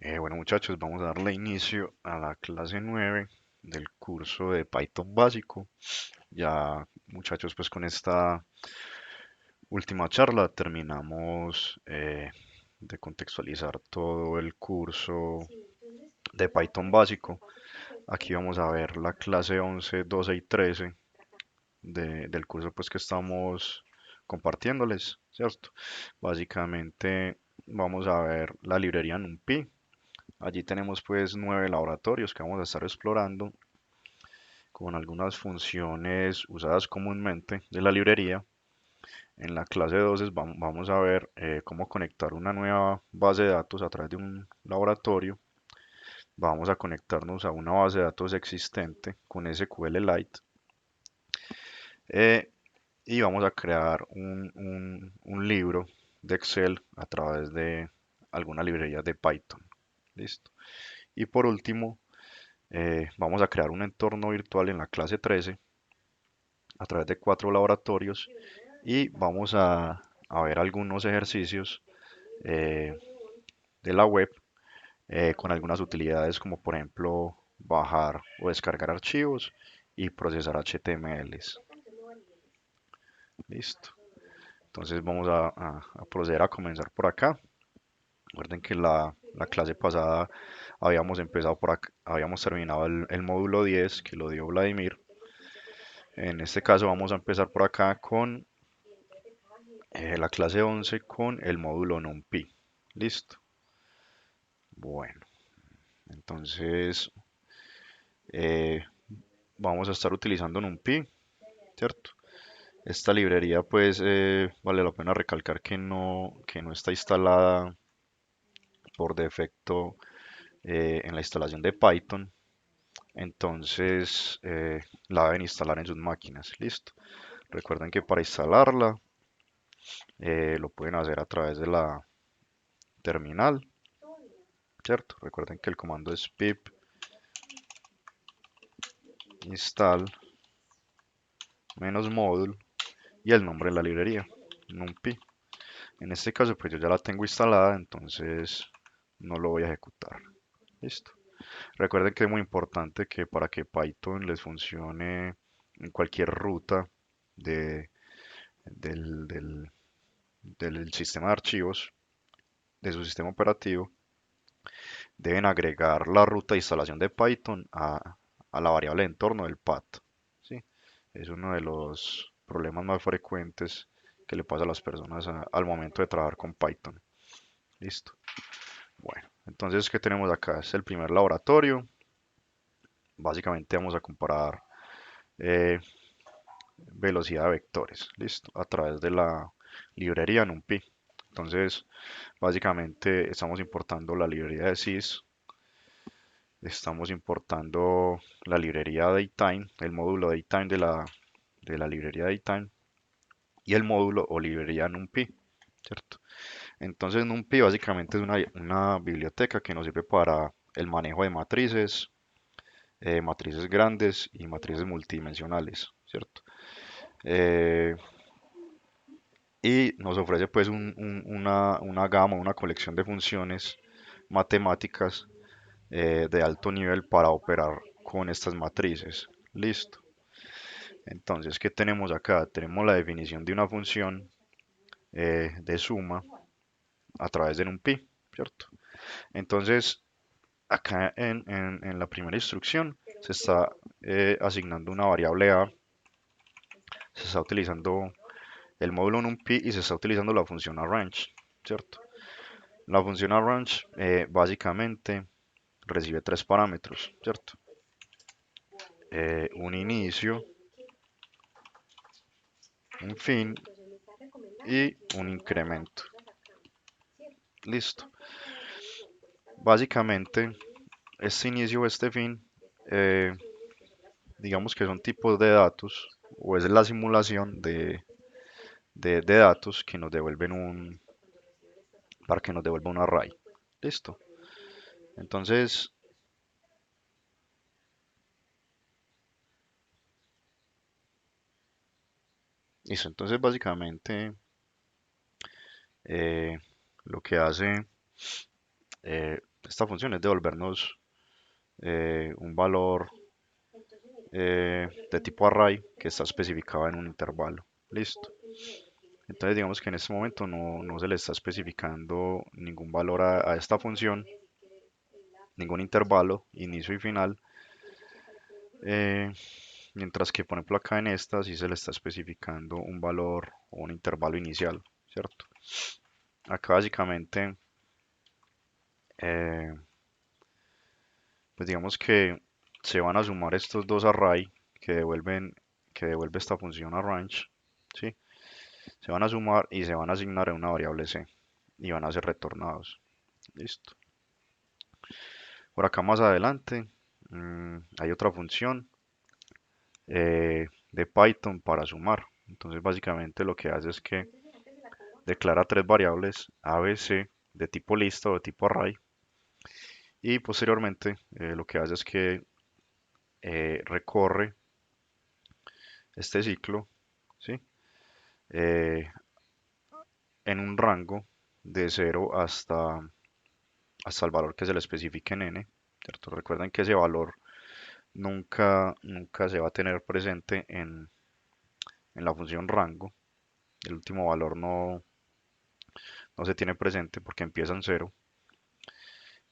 Bueno muchachos, vamos a darle inicio a la clase 9 del curso de Python básico. Ya muchachos, pues con esta última charla terminamos de contextualizar todo el curso de Python básico. Aquí vamos a ver la clase 11, 12 y 13 del curso pues que estamos compartiéndoles, ¿cierto? Básicamente vamos a ver la librería NumPy. Allí tenemos pues 9 laboratorios que vamos a estar explorando con algunas funciones usadas comúnmente de la librería. En la clase 12 vamos a ver cómo conectar una nueva base de datos a través de un laboratorio. Vamos a conectarnos a una base de datos existente con SQLite eh, y vamos a crear un libro de Excel a través de alguna librería de Python. Listo. Y por último, vamos a crear un entorno virtual en la clase 13 a través de 4 laboratorios y vamos a ver algunos ejercicios eh, de la web con algunas utilidades como por ejemplo bajar o descargar archivos y procesar HTMLs. Listo. Entonces vamos a proceder a comenzar por acá. Recuerden que la clase pasada habíamos empezado por acá, habíamos terminado el módulo 10 que lo dio Vladimir. En este caso vamos a empezar por acá con la clase 11 con el módulo NumPy. Listo. Bueno, entonces eh, vamos a estar utilizando NumPy, ¿cierto? Esta librería pues vale la pena recalcar que no está instalada por defecto en la instalación de Python. Entonces la deben instalar en sus máquinas. Listo. Recuerden que para instalarla lo pueden hacer a través de la terminal, ¿cierto? Recuerden que el comando es pip install menos módulo y el nombre de la librería, NumPy. En este caso, pues yo ya la tengo instalada, entonces no lo voy a ejecutar. Listo. Recuerden que es muy importante que para que Python les funcione en cualquier ruta de, del, del, del sistema de archivos, de su sistema operativo, deben agregar la ruta de instalación de Python a la variable de entorno del path. ¿Sí? Es uno de los problemas más frecuentes que le pasa a las personas al momento de trabajar con Python. Listo. Bueno, entonces, ¿qué tenemos acá? Es el primer laboratorio. Básicamente vamos a comparar eh, velocidad de vectores, listo, a través de la librería NumPy. Entonces, básicamente estamos importando la librería de sys, estamos importando la librería datetime, el módulo datetime de la librería datetime y el módulo o librería NumPy, ¿cierto? Entonces, NumPy básicamente es una biblioteca que nos sirve para el manejo de matrices, matrices grandes y matrices multidimensionales, ¿cierto? Eh, y nos ofrece pues una gama, una colección de funciones matemáticas de alto nivel para operar con estas matrices. Listo. Entonces, ¿qué tenemos acá? Tenemos la definición de una función de suma a través de NumPy, ¿cierto? Entonces, acá en la primera instrucción se está asignando una variable a, se está utilizando el módulo NumPy y se está utilizando la función arrange, ¿cierto? La función arrange básicamente recibe 3 parámetros, ¿cierto? Un inicio, un fin y un incremento. Listo. Básicamente, este inicio o este fin, eh, digamos que son tipos de datos o es la simulación de datos que nos devuelven para que nos devuelva un array. Listo. Entonces, listo. Entonces, básicamente, lo que hace esta función es devolvernos un valor de tipo array que está especificado en un intervalo. Listo. Entonces digamos que en este momento no se le está especificando ningún valor a esta función, ningún intervalo, inicio y final, eh, mientras que por ejemplo acá en esta sí se le está especificando un valor o un intervalo inicial, ¿cierto? Acá básicamente, eh, pues digamos que se van a sumar estos dos array que devuelve esta función arrange, ¿sí? Se van a sumar y se van a asignar a una variable c y van a ser retornados. Listo. Por acá más adelante hay otra función de Python para sumar. Entonces básicamente lo que hace es que declara tres variables A, B, C de tipo lista o de tipo array y posteriormente lo que hace es que recorre este ciclo, ¿sí? Eh, en un rango de 0 hasta el valor que se le especifique en n, ¿cierto? Recuerden que ese valor nunca se va a tener presente en la función rango. El último valor no se tiene presente porque empieza en 0.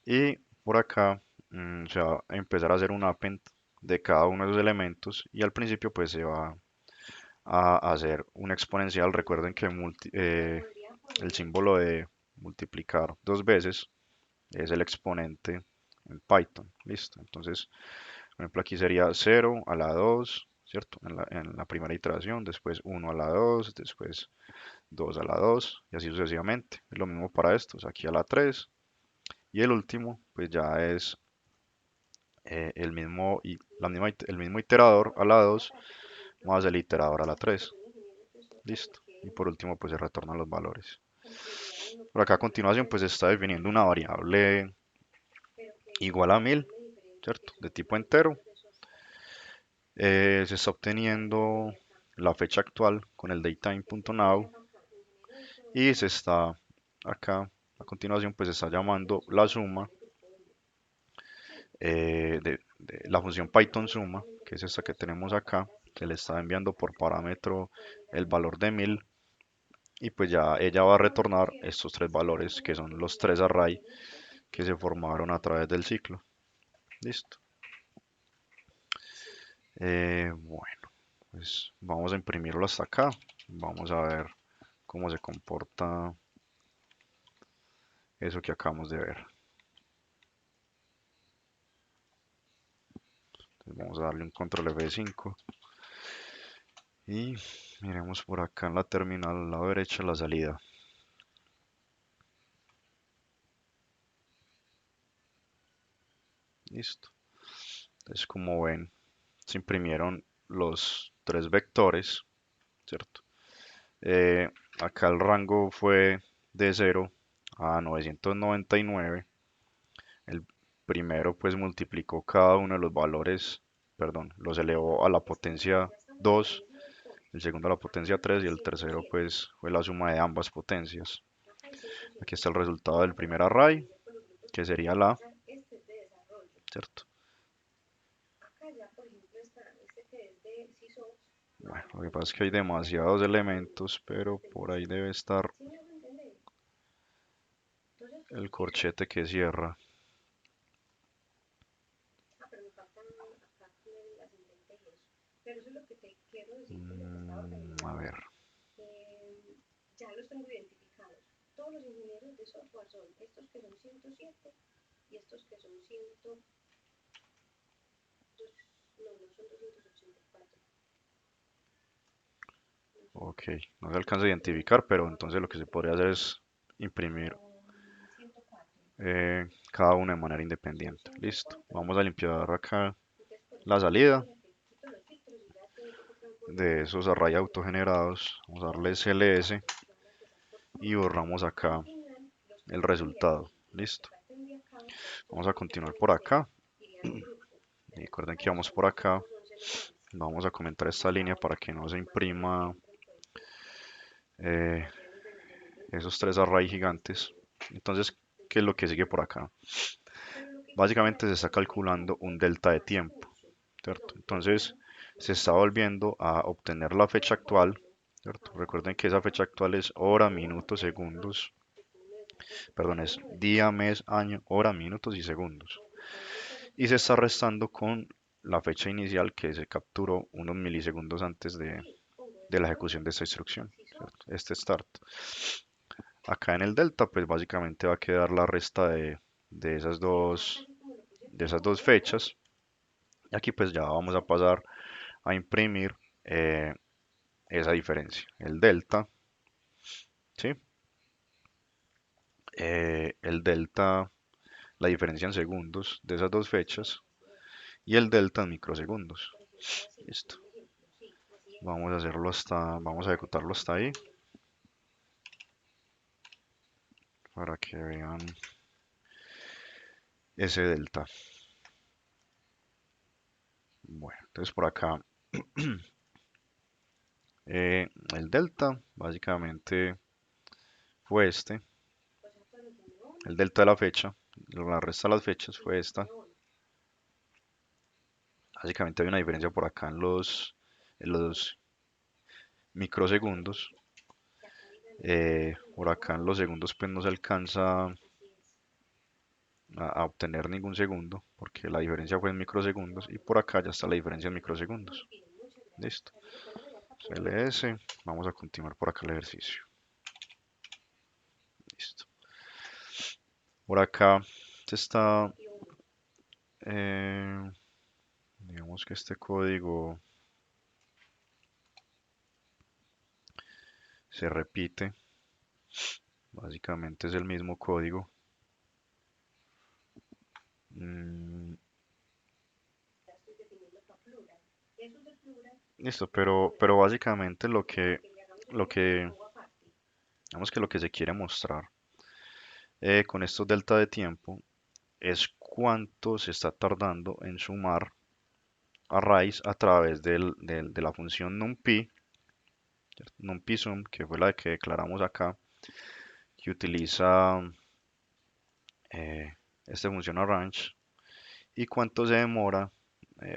Y por acá se va a empezar a hacer un append de cada uno de esos elementos y al principio pues se va a hacer un exponencial. Recuerden que el símbolo de multiplicar dos veces es el exponente en Python. Listo. Entonces, por ejemplo, aquí sería 0 a la 2, ¿cierto? En la primera iteración, después 1 a la 2, después 2 a la 2 y así sucesivamente. Es lo mismo para estos, aquí a la 3 y el último pues ya es el mismo iterador a la 2 más el iterador a la 3. Listo. Y por último pues se retornan los valores. Por acá a continuación pues se está definiendo una variable igual a 1000, ¿cierto? De tipo entero. Se está obteniendo la fecha actual con el datetime.now y se está acá a continuación pues se está llamando la suma de la función Python suma, que es esta que tenemos acá. Se le está enviando por parámetro el valor de 1000 y pues ya ella va a retornar estos tres valores que son los tres array que se formaron a través del ciclo. Listo. Bueno, pues vamos a imprimirlo hasta acá. Vamos a ver cómo se comporta eso que acabamos de ver. Entonces vamos a darle un control F5 y miremos por acá en la terminal a la derecha la salida. Listo. Entonces como ven, se imprimieron los tres vectores, ¿cierto? Eh, Acá el rango fue de 0 a 999. El primero pues multiplicó cada uno de los valores, perdón, los elevó a la potencia 2, el segundo a la potencia 3 y el tercero pues fue la suma de ambas potencias. Aquí está el resultado del primer array, que sería la, ¿cierto? Bueno, lo que pasa es que hay demasiados elementos, pero por ahí debe estar el corchete que cierra. A ver. Ok, no se alcanza a identificar, pero entonces lo que se podría hacer es imprimir cada uno de manera independiente. Listo. Vamos a limpiar acá la salida de esos array autogenerados. Vamos a darle SLS y borramos acá el resultado. Listo. Vamos a continuar por acá. Recuerden que vamos por acá. Vamos a comentar esta línea para que no se imprima esos tres array gigantes. Entonces, ¿qué es lo que sigue por acá? básicamente se está calculando un delta de tiempo, ¿cierto? Entonces se está volviendo a obtener la fecha actual, ¿cierto? Recuerden que esa fecha actual es hora, minutos, segundos, perdón, es día, mes, año, hora, minutos y segundos. Y se está restando con la fecha inicial que se capturó unos milisegundos antes de la ejecución de esta instrucción, ¿cierto? Este start. Acá en el delta, pues básicamente va a quedar la resta de de esas dos fechas. Y aquí pues ya vamos a pasar a imprimir eh, esa diferencia. El delta, ¿sí? El delta, la diferencia en segundos de esas dos fechas y el delta en microsegundos. Listo. Vamos a hacerlo vamos a ejecutarlo hasta ahí para que vean ese delta. Bueno, entonces por acá el delta básicamente fue este, el delta de la fecha, la resta de las fechas fue esta. Básicamente hay una diferencia por acá en los microsegundos. Por acá en los segundos pues no se alcanza a obtener ningún segundo porque la diferencia fue en microsegundos y por acá ya está la diferencia en microsegundos. Listo. CLS, vamos a continuar por acá el ejercicio. Listo. Por acá se está, eh, digamos que este código se repite, básicamente es el mismo código. Mm, listo, pero básicamente lo que, digamos que lo que se quiere mostrar con estos delta de tiempo es cuánto se está tardando en sumar arrays a través de la función numpy, ¿cierto? Numpy sum, que fue la que declaramos acá, que utiliza esta función arrange, y cuánto se demora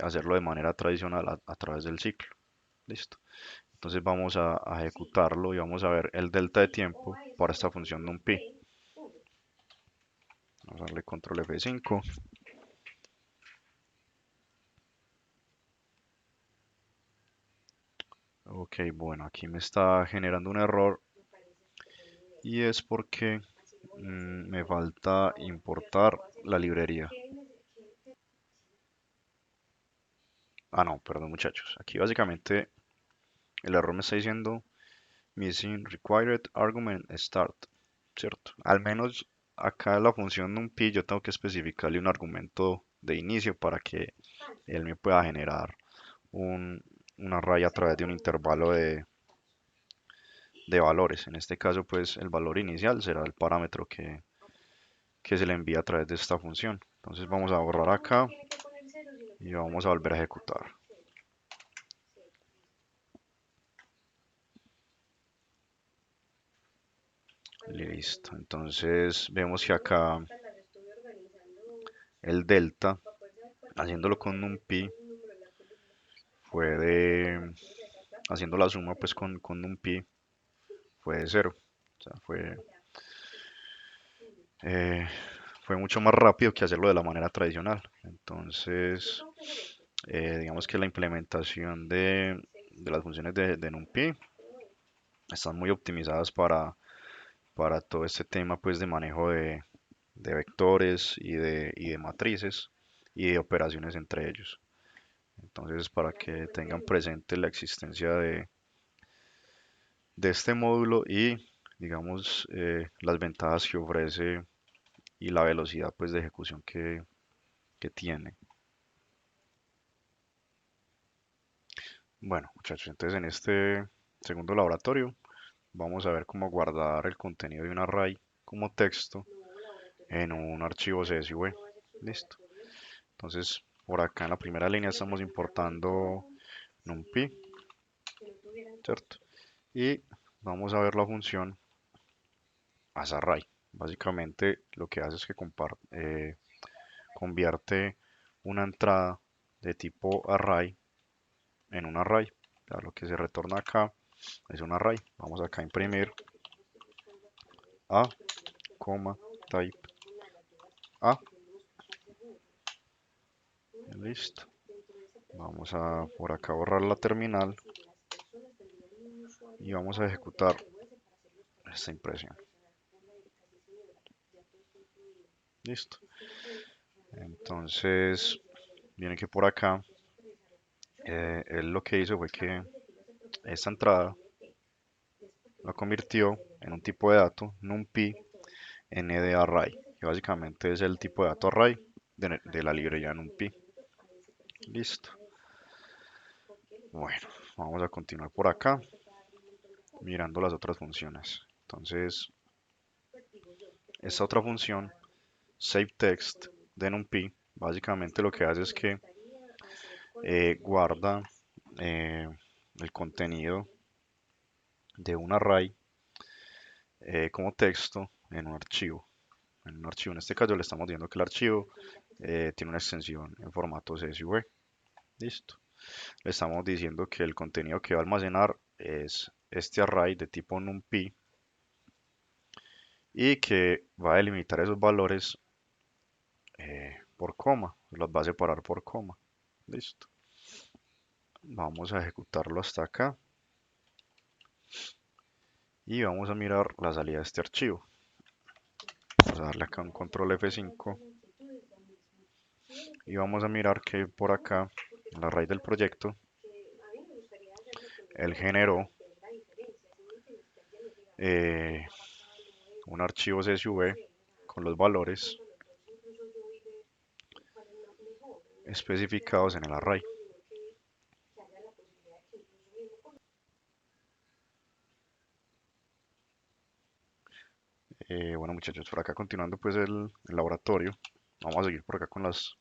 hacerlo de manera tradicional a través del ciclo. Listo. Entonces vamos a ejecutarlo y vamos a ver el delta de tiempo para esta función numpy. Vamos a darle control F5. Ok, bueno, aquí me está generando un error y es porque me falta importar la librería. Ah, no, perdón muchachos. Aquí básicamente el error me está diciendo missing required argument start, ¿cierto? Al menos acá en la función numpy yo tengo que especificarle un argumento de inicio para que él me pueda generar un, un array a través de un intervalo de valores. En este caso, pues el valor inicial será el parámetro que se le envía a través de esta función. Entonces vamos a borrar acá y vamos a volver a ejecutar. Listo. Entonces vemos que acá el delta, haciéndolo con numpy, fue haciendo la suma pues con numpy, fue de 0. O sea, eh, fue mucho más rápido que hacerlo de la manera tradicional. Entonces, digamos que la implementación de las funciones de NumPy están muy optimizadas para todo este tema pues de manejo de vectores y de matrices y de operaciones entre ellos. Entonces, para que tengan presente la existencia de este módulo y, digamos, las ventajas que ofrece y la velocidad pues de ejecución que tiene. Bueno, muchachos, entonces en este segundo laboratorio vamos a ver cómo guardar el contenido de un array como texto en un archivo CSV. Listo. Entonces, por acá en la primera línea estamos importando numpy, ¿cierto? Y vamos a ver la función asArray. Básicamente lo que hace es que convierte una entrada de tipo array en un array. Ya lo que se retorna acá es un array. Vamos acá a imprimir a, type a. Listo. Vamos a por acá borrar la terminal y vamos a ejecutar esta impresión. Listo. Entonces, viene que por acá, él lo que hizo fue que esta entrada la convirtió en un tipo de dato numpy ndArray, que básicamente es el tipo de dato array de la librería numpy. Listo. Bueno, vamos a continuar por acá mirando las otras funciones. Entonces, esta otra función, saveText de numpy, básicamente lo que hace es que guarda eh, el contenido de un array como texto en un archivo. En este caso le estamos diciendo que el archivo tiene una extensión en formato CSV. Listo. Le estamos diciendo que el contenido que va a almacenar es este array de tipo numpy y que va a delimitar esos valores por coma, los va a separar por coma. Listo. Vamos a ejecutarlo hasta acá y vamos a mirar la salida de este archivo. Vamos a darle acá un control F5 y vamos a mirar que por acá, en la raíz del proyecto, él generó eh, un archivo CSV con los valores especificados en el array. Bueno muchachos, por acá continuando pues el laboratorio, vamos a seguir por acá con las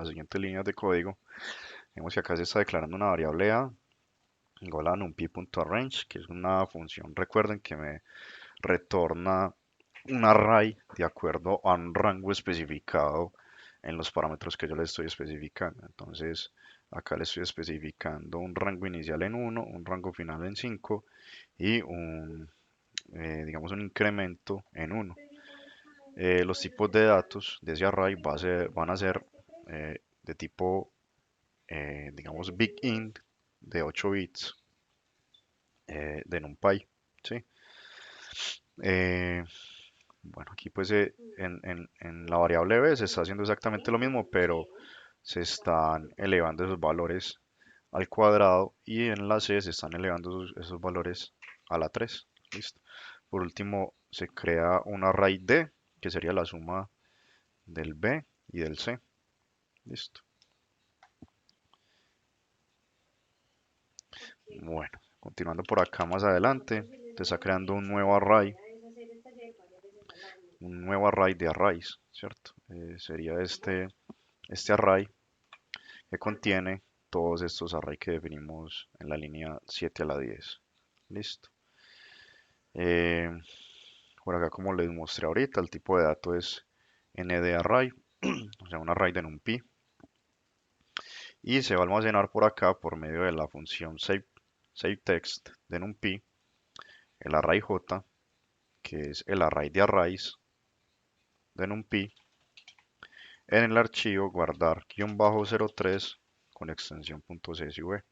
siguientes líneas de código. Vemos que acá se está declarando una variable a igual a numpy.arrange, que es una función, recuerden que me retorna un array de acuerdo a un rango especificado en los parámetros que yo le estoy especificando. Entonces, acá le estoy especificando un rango inicial en 1, un rango final en 5 y digamos un incremento en 1. Los tipos de datos de ese array van a ser de tipo, digamos, big int de 8 bits de NumPy. ¿Sí? Eh, bueno, aquí pues en la variable b se está haciendo exactamente lo mismo, pero se están elevando esos valores al cuadrado y en la c se están elevando esos valores a la 3. Listo. Por último, se crea un array d, que sería la suma del b y del c. Listo. Bueno, continuando por acá más adelante, te está creando un nuevo array de arrays, ¿cierto? Sería este array que contiene todos estos arrays que definimos en la línea 7 a la 10. Listo. Eh, por acá, como les mostré ahorita, el tipo de dato es ndArray, o sea, un array de numpy. Y se va a almacenar por acá por medio de la función saveText de numpy, el array j, que es el array de arrays de numpy, en el archivo guardar-03 con extensión .csv.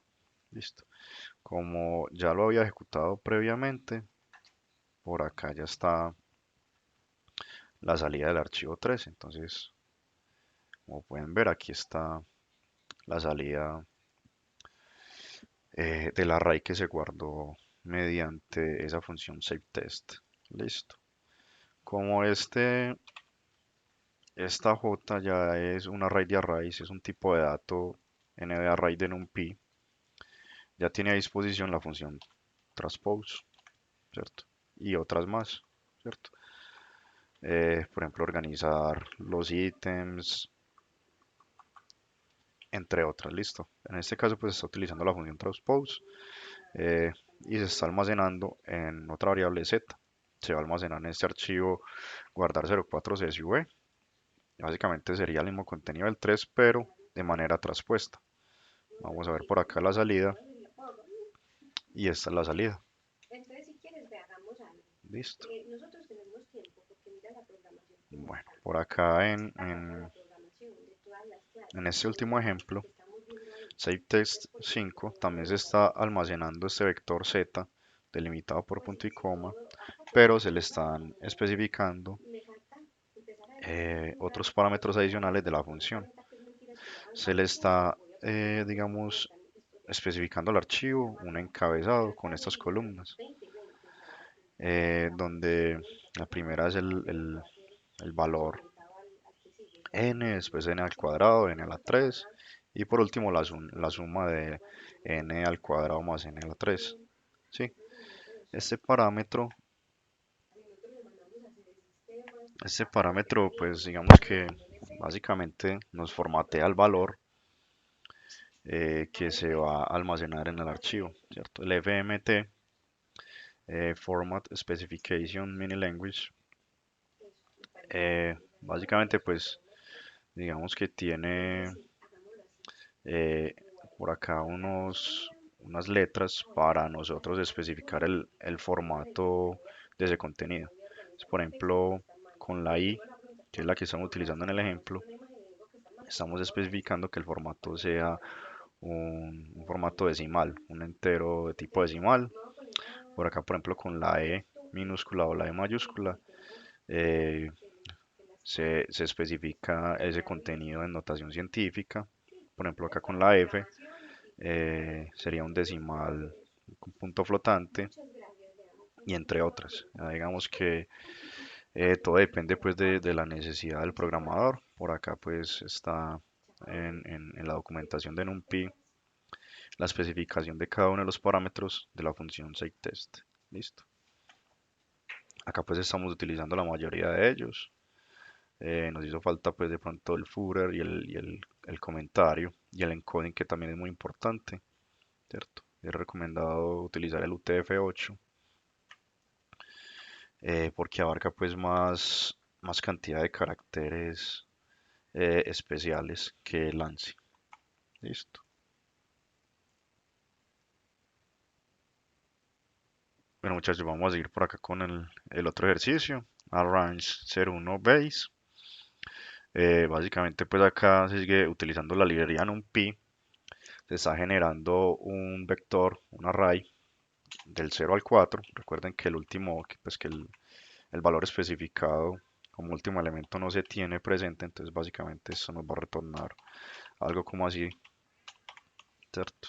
Listo. Como ya lo había ejecutado previamente, por acá ya está la salida del archivo 3. Entonces, como pueden ver, aquí está la salida del array que se guardó mediante esa función saveText. Listo. Como esta J ya es un array de arrays, es un tipo de dato ndArray de numpy, ya tiene a disposición la función transpose, ¿cierto? Y otras más, ¿cierto? Por ejemplo, organizar los ítems, entre otras, listo. En este caso, pues está utilizando la función transpose eh, y se está almacenando en otra variable z. Se va a almacenar en este archivo guardar 04 csv Básicamente sería el mismo contenido del 3, pero de manera traspuesta. Vamos a ver por acá la salida y esta es la salida. Listo. Bueno, por acá en este último ejemplo, SaveText 5 también se está almacenando este vector z delimitado por punto y coma, pero se le están especificando otros parámetros adicionales de la función. Se le está, digamos, especificando al archivo un encabezado con estas columnas, donde la primera es el valor n, después n al cuadrado, n a la 3, y por último la suma de n al cuadrado más n a la 3. ¿Sí? Este parámetro, este parámetro, pues digamos que básicamente nos formatea el valor que se va a almacenar en el archivo, ¿cierto? El FMT, Format Specification Mini Language, básicamente pues digamos que tiene eh, por acá unas letras para nosotros especificar el formato de ese contenido. Entonces, por ejemplo, con la I, que es la que estamos utilizando en el ejemplo, estamos especificando que el formato sea un formato decimal, un entero de tipo decimal. Por acá, por ejemplo, con la E minúscula o la E mayúscula, eh, se especifica ese contenido en notación científica. Por ejemplo, acá con la F sería un decimal con punto flotante y entre otras. Ya digamos que todo depende pues de la necesidad del programador. Por acá pues está en la documentación de NumPy la especificación de cada uno de los parámetros de la función SafeTest. Listo. Acá pues estamos utilizando la mayoría de ellos. Nos hizo falta pues de pronto el footer y el comentario y el encoding que también es muy importante, ¿cierto? Es recomendado utilizar el UTF-8 porque abarca pues más cantidad de caracteres especiales que el ANSI. Listo. Bueno muchachos, vamos a seguir por acá con el otro ejercicio. Arrange 01 base. Básicamente pues acá se sigue utilizando la librería NumPy. Se está generando un vector, un array del 0 al 4. Recuerden que el último, pues que el valor especificado como último elemento no se tiene presente, entonces básicamente esto nos va a retornar algo como así, ¿cierto?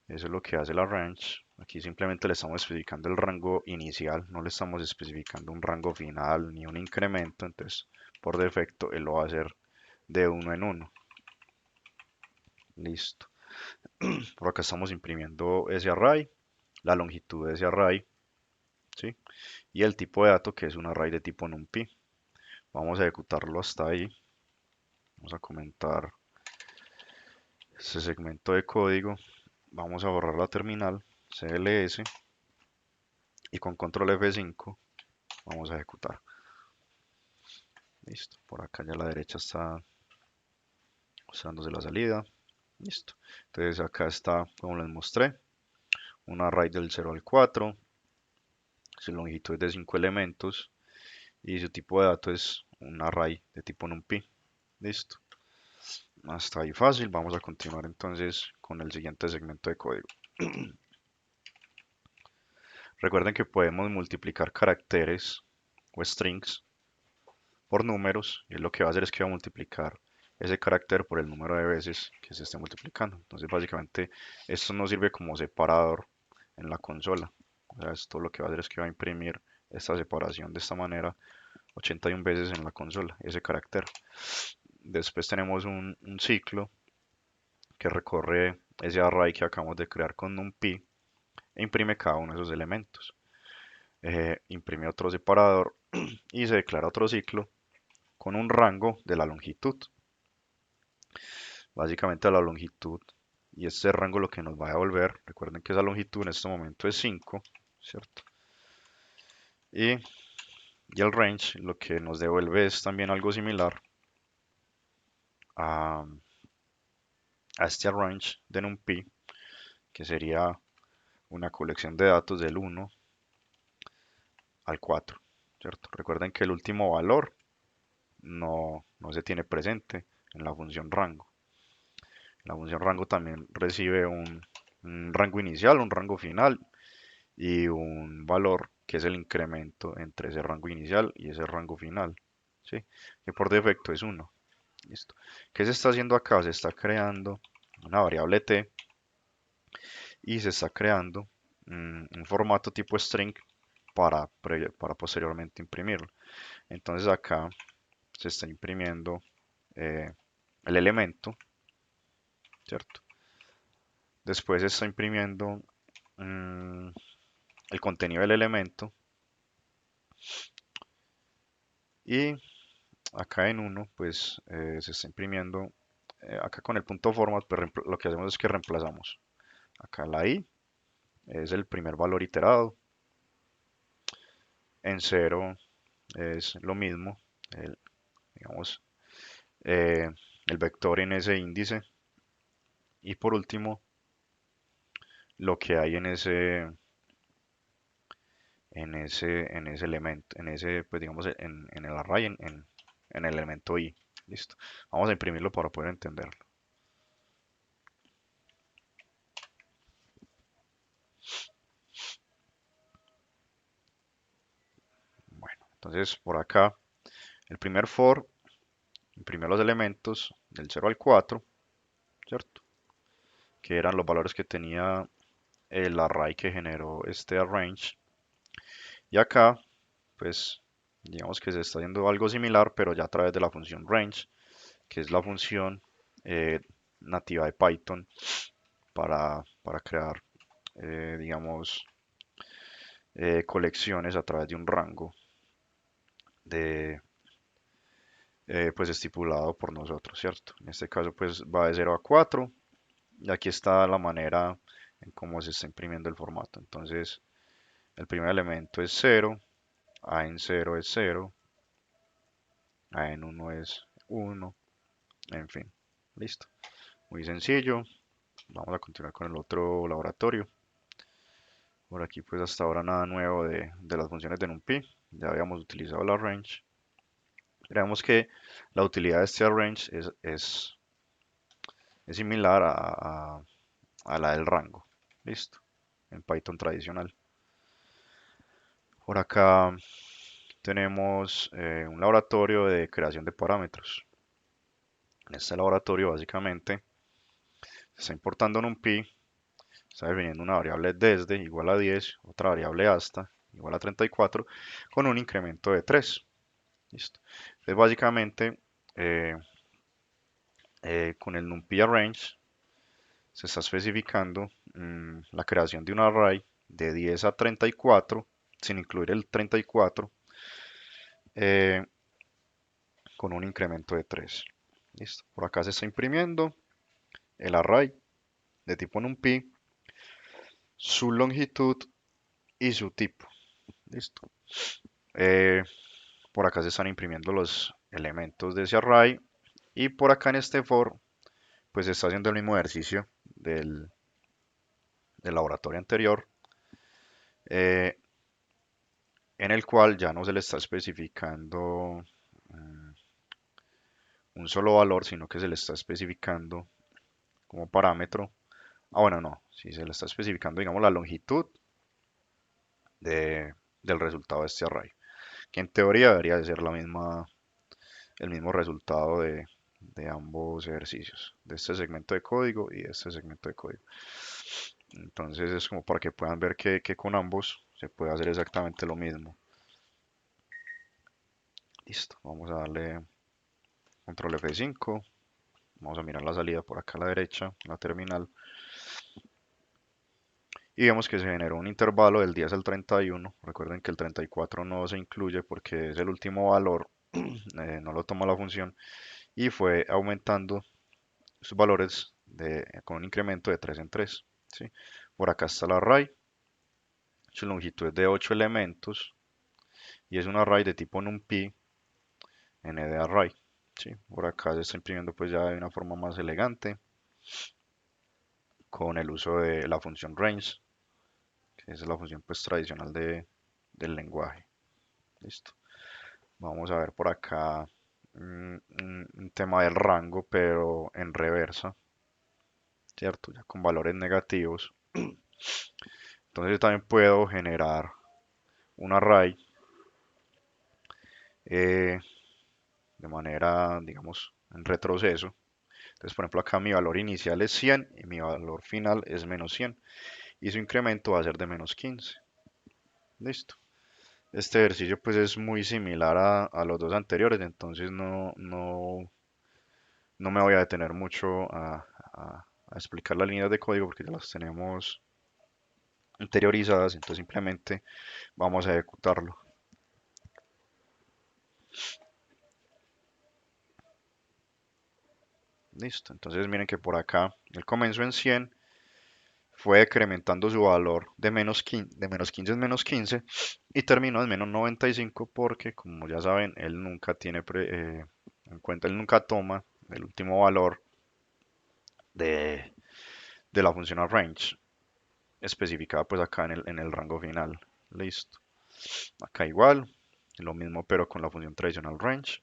Eso es lo que hace la range. Aquí simplemente le estamos especificando el rango inicial, no le estamos especificando un rango final ni un incremento, entonces por defecto él lo va a hacer de uno en uno. Listo. Por acá estamos imprimiendo ese array, la longitud de ese array, ¿sí? Y el tipo de dato que es un array de tipo NumPy. Vamos a ejecutarlo hasta ahí. Vamos a comentar ese segmento de código. Vamos a borrar la terminal CLS y con control F5 vamos a ejecutar. Listo. Por acá ya a la derecha está mostrándose la salida. Listo. Entonces acá está, como les mostré, un array del 0 al 4. Su longitud es de 5 elementos y su tipo de dato es un array de tipo NumPy. Listo. Hasta ahí fácil. Vamos a continuar entonces con el siguiente segmento de código. Recuerden que podemos multiplicar caracteres o strings por números y lo que va a hacer es que va a multiplicar ese carácter por el número de veces que se esté multiplicando. Entonces básicamente esto nos sirve como separador en la consola. O sea, esto lo que va a hacer es que va a imprimir esta separación de esta manera 81 veces en la consola, ese carácter. Después tenemos un ciclo que recorre ese array que acabamos de crear con NumPy e imprime cada uno de esos elementos. Imprime otro separador y se declara otro ciclo con un rango de la longitud. Básicamente la longitud y este rango lo que nos va a devolver, recuerden que esa longitud en este momento es 5, ¿cierto? Y Y el range lo que nos devuelve es también algo similar a, a este range de NumPy, que sería una colección de datos del 1 al 4, ¿cierto? Recuerden que el último valor no se tiene presente en la función rango. La función rango también recibe un rango inicial, un rango final y un valor que es el incremento entre ese rango inicial y ese rango final, ¿sí? Que por defecto es 1. Listo. ¿Qué se está haciendo acá? Se está creando una variable t y se está creando un formato tipo string para posteriormente imprimirlo. Entonces acá se está imprimiendo eh, el elemento, ¿cierto? Después se está imprimiendo mm, el contenido del elemento y acá en uno pues se está imprimiendo acá con el punto format pues, lo que hacemos es que reemplazamos acá la i es el primer valor iterado, en cero es lo mismo, el, digamos, eh, el vector en ese índice y por último lo que hay en ese elemento, en ese, pues digamos, en el array, en el elemento i. Listo. Vamos a imprimirlo para poder entenderlo. Bueno, entonces por acá, el primer for imprimió los elementos del 0 al 4, ¿cierto? Que eran los valores que tenía el array que generó este arrange. Y acá, pues, digamos que se está haciendo algo similar, pero ya a través de la función range, que es la función eh, nativa de Python para crear, digamos, colecciones a través de un rango de, pues estipulado por nosotros, ¿cierto? En este caso, pues va de 0 a 4 y aquí está la manera en cómo se está imprimiendo el formato. Entonces, el primer elemento es 0, a en 0 es 0, a en 1 es 1, en fin, listo. Muy sencillo. Vamos a continuar con el otro laboratorio. Por aquí pues hasta ahora nada nuevo de las funciones de NumPy. Ya habíamos utilizado la range. Creemos que la utilidad de este arrange es similar a la del rango. Listo. En Python tradicional. Por acá tenemos un laboratorio de creación de parámetros. En este laboratorio básicamente se está importando NumPy, está definiendo una variable desde igual a 10, otra variable hasta igual a 34 con un incremento de 3. Listo. Entonces básicamente eh, con el NumPy arrange se está especificando la creación de un array de 10 a 34 sin incluir el 34 eh, con un incremento de 3. Listo. Por acá se está imprimiendo el array de tipo NumPy, su longitud y su tipo. Listo. Eh, por acá se están imprimiendo los elementos de ese array y por acá en este for pues se está haciendo el mismo ejercicio del laboratorio anterior, eh, en el cual ya no se le está especificando un solo valor, sino que se le está especificando como parámetro. Ah, bueno, no, si se le está especificando, digamos, la longitud del resultado de este array, que en teoría debería de ser el mismo resultado de ambos ejercicios, de este segmento de código y de este segmento de código. Entonces es como para que puedan ver que con ambos se puede hacer exactamente lo mismo. Listo, vamos a darle control F5, vamos a mirar la salida por acá a la derecha, la terminal, y vemos que se generó un intervalo del 10 al 31. Recuerden que el 34 no se incluye porque es el último valor, no lo toma la función, y fue aumentando sus valores con un incremento de 3 en 3. ¿Sí? Por acá está el array, su longitud es de 8 elementos y es un array de tipo numpy n de array. ¿Sí? Por acá se está imprimiendo pues ya de una forma más elegante con el uso de la función range, que es la función pues tradicional del lenguaje. Listo. Vamos a ver por acá un tema del rango, pero en reversa, ¿cierto? Ya con valores negativos. Entonces yo también puedo generar un array eh, de manera, digamos, en retroceso. Entonces, por ejemplo, acá mi valor inicial es 100 y mi valor final es menos 100. Y su incremento va a ser de menos 15. Listo. Este ejercicio pues es muy similar a los dos anteriores, entonces no me voy a detener mucho a explicar las líneas de código porque ya las tenemos interiorizadas, entonces simplemente vamos a ejecutarlo. Listo, entonces miren que por acá él comenzó en 100, fue decrementando su valor de menos 15 en menos 15 y terminó en menos 95 porque, como ya saben, él nunca tiene en cuenta, él nunca toma el último valor de, de la función range especificada pues acá en el rango final. Listo. Acá igual, lo mismo pero con la función tradicional range.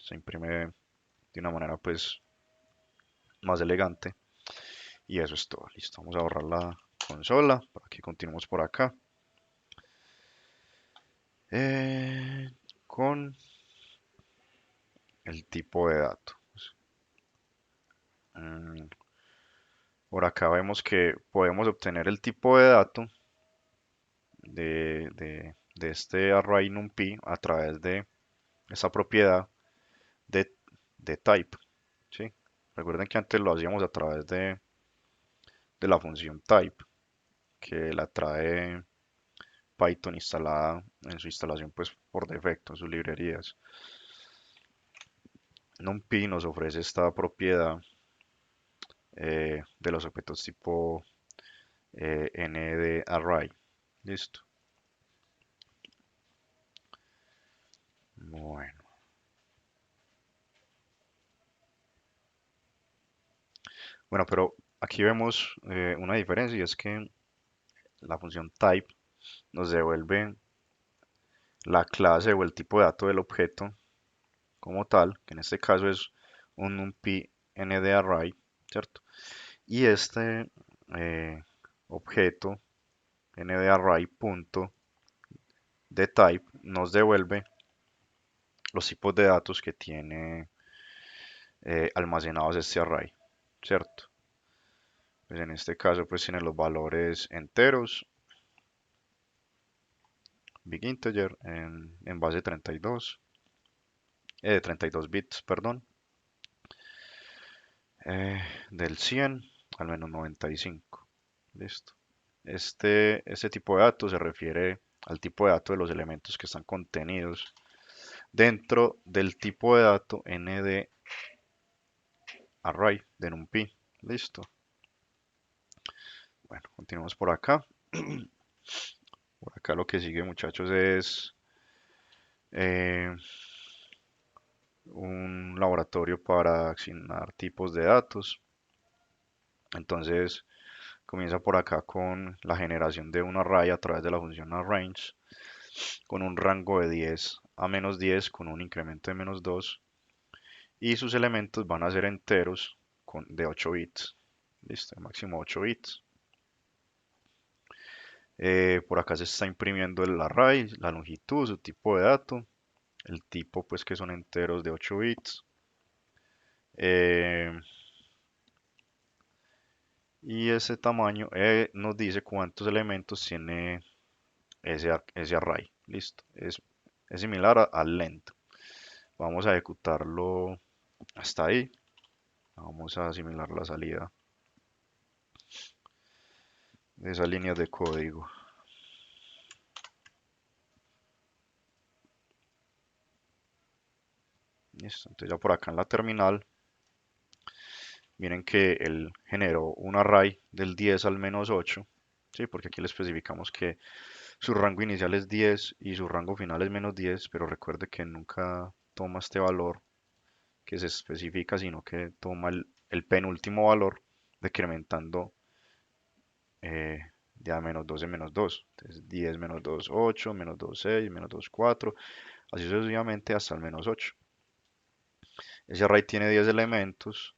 Se imprime de una manera pues más elegante. Y eso es todo. Listo. Vamos a borrar la consola para que continuemos por acá. Eh, con el tipo de dato. Mm, Por acá vemos que podemos obtener el tipo de dato de este array numpy a través de esa propiedad de, de type. ¿Sí? Recuerden que antes lo hacíamos a través de la función type, que la trae Python instalada en su instalación pues por defecto, en sus librerías. NumPy nos ofrece esta propiedad de los objetos tipo n de array. Listo. Bueno. Bueno, pero aquí vemos una diferencia y es que la función type nos devuelve la clase o el tipo de dato del objeto como tal, que en este caso es un numpy n de array, ¿cierto? Y este objeto n de array punto de type nos devuelve los tipos de datos que tiene almacenados este array, ¿cierto? Pues en este caso pues tiene los valores enteros, big integer en base 32, 32 bits, perdón, eh, del 100 al menos 95. Listo. Este tipo de datos se refiere al tipo de dato de los elementos que están contenidos dentro del tipo de dato n de array de numpy. Listo. Bueno, continuamos por acá. Por acá lo que sigue, muchachos, es eh, un laboratorio para asignar tipos de datos. Entonces, comienza por acá con la generación de un array a través de la función arrange, con un rango de 10 a menos 10, con un incremento de menos 2, y sus elementos van a ser enteros de 8 bits. Listo, máximo 8 bits. Por acá se está imprimiendo el array, la longitud, su tipo de dato, el tipo pues que son enteros de 8 bits. Eh, y ese tamaño nos dice cuántos elementos tiene ese array. Listo. Es similar al length. Vamos a ejecutarlo hasta ahí. Vamos a asimilar la salida de esas líneas de código. Listo. Entonces ya por acá en la terminal, miren que él generó un array del 10 al menos 8. ¿Sí? Porque aquí le especificamos que Su rango inicial es 10 y su rango final es -10, pero recuerde que nunca toma este valor que se especifica, sino que toma el penúltimo valor decrementando eh, de a -2 en -2. Entonces 10 -2, 8, -2, 6, -2, 4, así sucesivamente hasta el -8. Ese array tiene 10 elementos.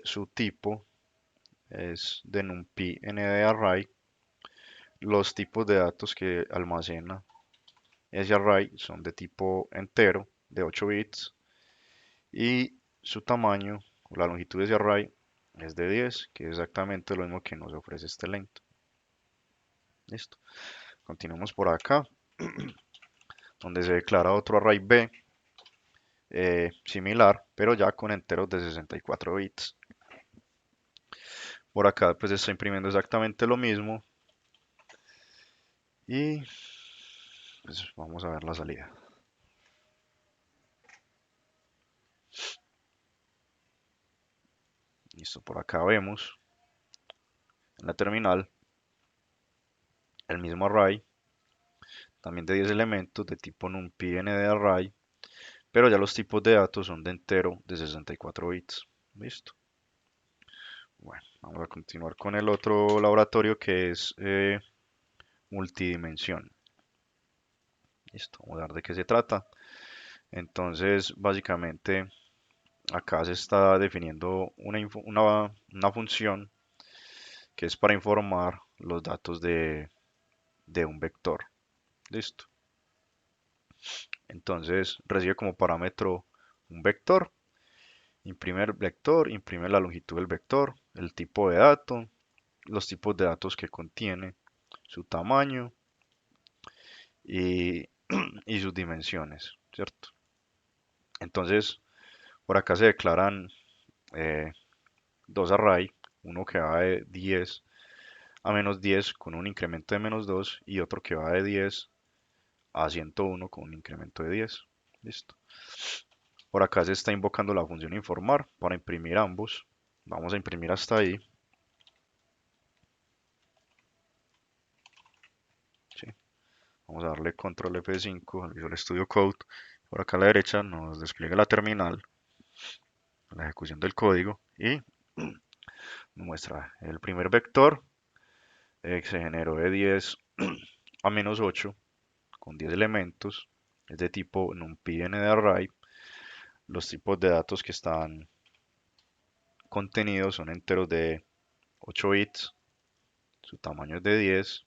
Su tipo es de NumPy ND Los tipos de datos que almacena ese array son de tipo entero, de 8 bits, y su tamaño, o la longitud de ese array, es de 10, que es exactamente lo mismo que nos ofrece este length. Listo. Continuamos por acá, donde se declara otro array B, similar, pero ya con enteros de 64 bits. Por acá pues está imprimiendo exactamente lo mismo y pues vamos a ver la salida. Listo, por acá vemos en la terminal el mismo array, también de 10 elementos de tipo NumPy ND pero ya los tipos de datos son de entero de 64 bits. Listo. Bueno, vamos a continuar con el otro laboratorio que es multidimensión. Listo, vamos a ver de qué se trata. Entonces, básicamente, acá se está definiendo una función que es para informar los datos de un vector. Listo. Entonces, recibe como parámetro un vector. Imprime el vector, imprime la longitud del vector, el tipo de dato, los tipos de datos que contiene, su tamaño y, y sus dimensiones, ¿cierto? Entonces, por acá se declaran eh, dos array, uno que va de 10 a -10 con un incremento de -2 y otro que va de 10 a 101 con un incremento de 10. Listo. Por acá se está invocando la función informar para imprimir ambos. Vamos a imprimir hasta ahí. ¿Sí? Vamos a darle control F5 al Visual Studio Code. Por acá a la derecha nos despliega la terminal, la ejecución del código y nos muestra el primer vector que se generó de 10 a -8 con 10 elementos. Es de tipo NumPy ND Los tipos de datos que están contenidos son enteros de 8 bits. Su tamaño es de 10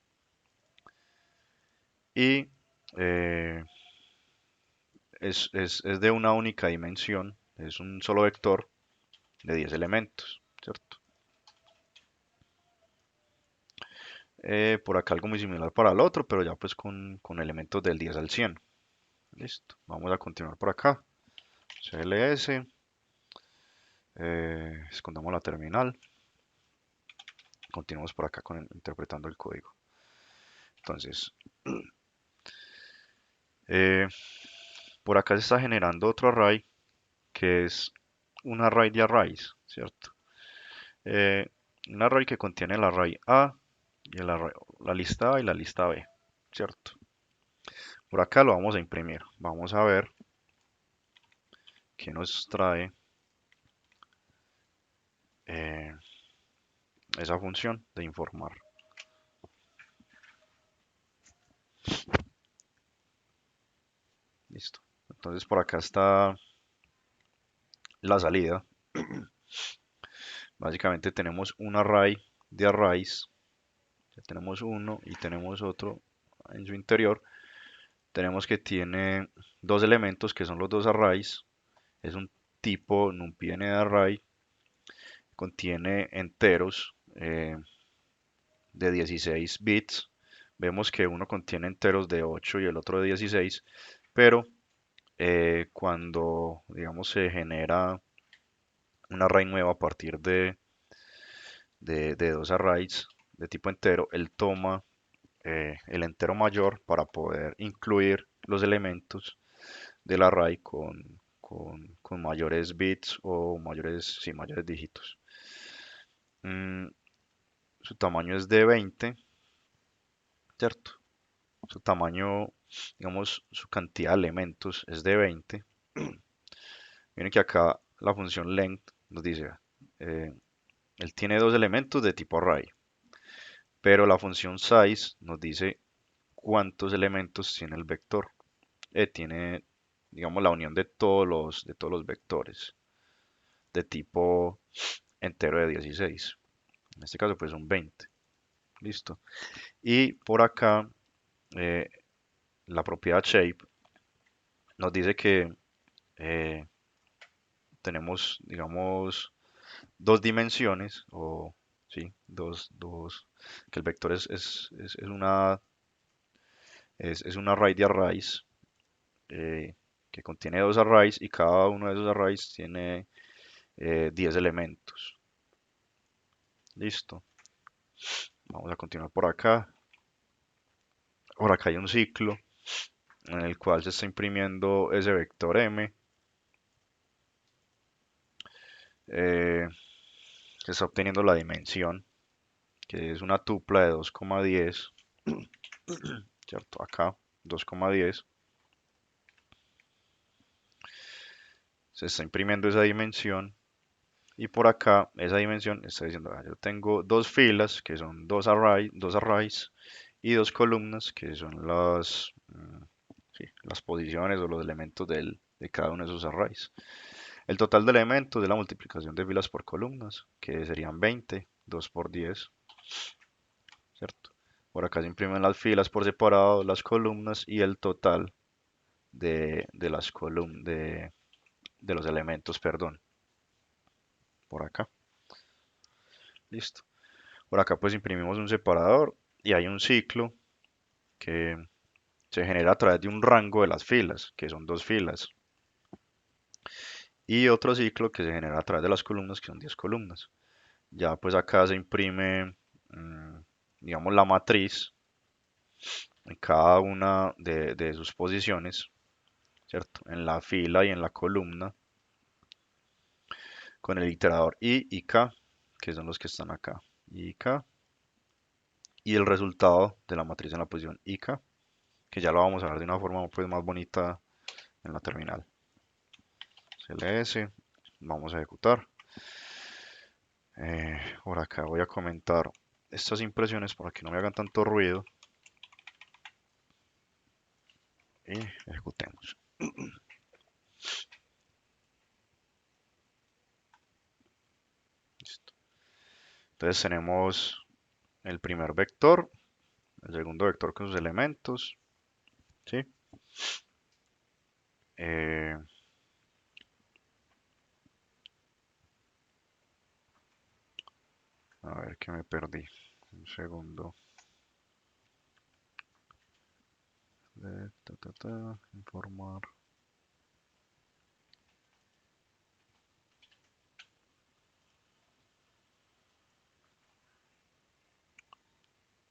y eh, es de una única dimensión. Es un solo vector de 10 elementos, ¿cierto? Por acá algo muy similar para el otro, pero ya pues con elementos del 10 al 100. Listo. Vamos a continuar por acá. CLS. Escondamos la terminal. Continuamos por acá interpretando el código. Entonces, eh, por acá se está generando otro array que es un array de arrays, ¿cierto? Eh, un array que contiene el array A y la lista A y la lista B, ¿cierto? Por acá lo vamos a imprimir. Vamos a ver qué nos trae eh, esa función de informar. Listo. Entonces por acá está la salida. Básicamente tenemos un array de arrays. Ya tenemos uno y tenemos otro en su interior. Tenemos que tiene dos elementos que son los dos arrays. Es un tipo NumPy de array. Contiene enteros de 16 bits. Vemos que uno contiene enteros de 8 y el otro de 16, pero cuando, digamos, se genera un array nuevo a partir de dos arrays de tipo entero, él toma el entero mayor para poder incluir los elementos del array con mayores bits o mayores, sí, mayores dígitos. Mm, su tamaño es de 20, ¿cierto? Su tamaño, digamos, su cantidad de elementos es de 20. Miren que acá la función length nos dice, eh, él tiene dos elementos de tipo array, pero la función size nos dice cuántos elementos tiene el vector. Tiene, digamos, la unión de todos los vectores de tipo entero de 16. En este caso, pues son 20. Listo. Y por acá, eh, la propiedad shape nos dice que eh, tenemos, digamos, dos dimensiones, o sí, que el vector es un array de arrays, que contiene dos arrays y cada uno de esos arrays tiene 10 elementos. Listo. Vamos a continuar por acá. Por acá hay un ciclo en el cual se está imprimiendo ese vector m. eh, Se está obteniendo la dimensión, que es una tupla de 2,10, ¿cierto? Acá, 2,10. Se está imprimiendo esa dimensión y por acá esa dimensión está diciendo, yo tengo dos filas que son dos arrays y dos columnas que son sí, las posiciones o los elementos de cada uno de esos arrays. El total de elementos de la multiplicación de filas por columnas, que serían 20, 2 por 10, ¿cierto? Por acá se imprimen las filas por separado, las columnas y el total de las columnas, de los elementos, perdón, por acá. Listo. Por acá pues imprimimos un separador y hay un ciclo que se genera a través de un rango de las filas, que son dos filas, y otro ciclo que se genera a través de las columnas, que son 10 columnas. Ya pues acá se imprime, mm, digamos, la matriz en cada una de sus posiciones, ¿cierto? En la fila y en la columna, con el iterador I y K, que son los que están acá, I y K, y el resultado de la matriz en la posición IK, que ya lo vamos a ver de una forma pues más bonita en la terminal. CLS, vamos a ejecutar. Por acá voy a comentar estas impresiones para que no me hagan tanto ruido y ejecutemos. Listo. Entonces tenemos el primer vector, el segundo vector con sus elementos, ¿sí? Eh, a ver que me perdí. Un segundo. Informar.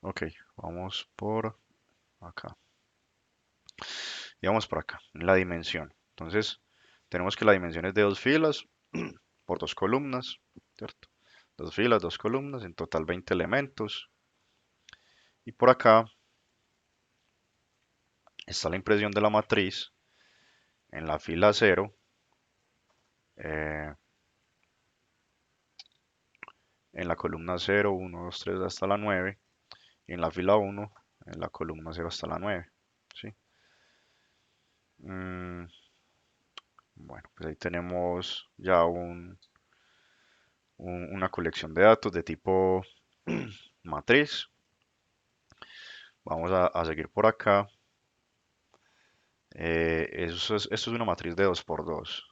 Ok, vamos por acá. Y vamos por acá, la dimensión. Entonces, tenemos que la dimensión es de dos filas por dos columnas, ¿cierto? Dos filas, dos columnas, en total 20 elementos. Y por acá está la impresión de la matriz en la fila 0, eh, en la columna 0, 1, 2, 3 hasta la 9, y en la fila 1, en la columna 0 hasta la 9, ¿sí? Mm, bueno, pues ahí tenemos ya una colección de datos de tipo matriz. Vamos a seguir por acá. Esto es una matriz de 2 por 2.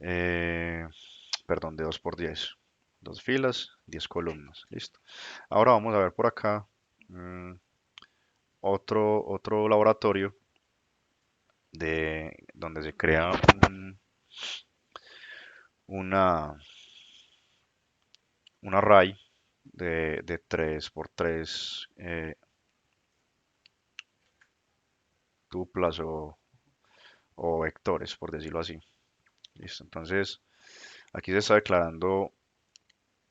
Eh, Perdón, de 2 por 10. Dos filas, 10 columnas. Listo. Ahora vamos a ver por acá mm, otro laboratorio donde se crea una, un array de 3 por 3 tuplas o vectores, por decirlo así. Listo. Entonces, aquí se está declarando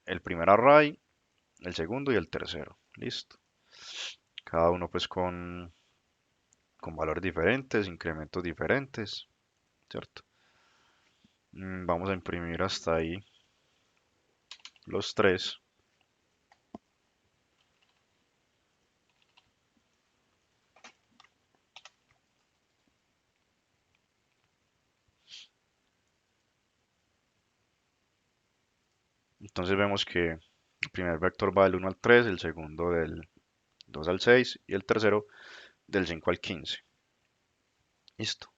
el primer array, el segundo y el tercero. Listo. cada uno pues con valores diferentes, incrementos diferentes, ¿cierto? Vamos a imprimir hasta ahí los tres. Entonces vemos que el primer vector va del 1 al 3, el segundo del 2 al 6 y el tercero del 5 al 15. Listo.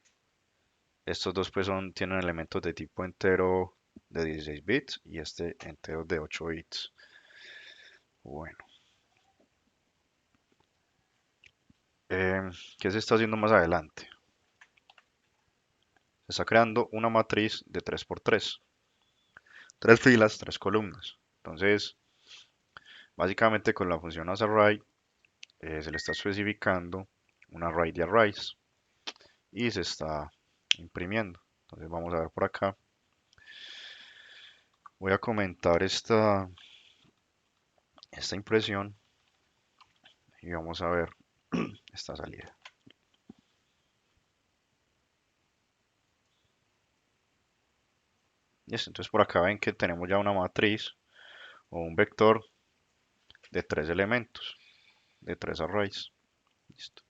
Estos dos pues tienen elementos de tipo entero de 16 bits y este entero de 8 bits. Bueno, ¿qué se está haciendo más adelante? Se está creando una matriz de 3 por 3, tres filas, tres columnas. Entonces, básicamente con la función asArray se le está especificando un array de arrays y se está imprimiendo. Entonces vamos a ver por acá. Voy a comentar esta impresión y vamos a ver esta salida. Listo, entonces por acá ven que tenemos ya una matriz o un vector de tres elementos, de tres arrays. Listo.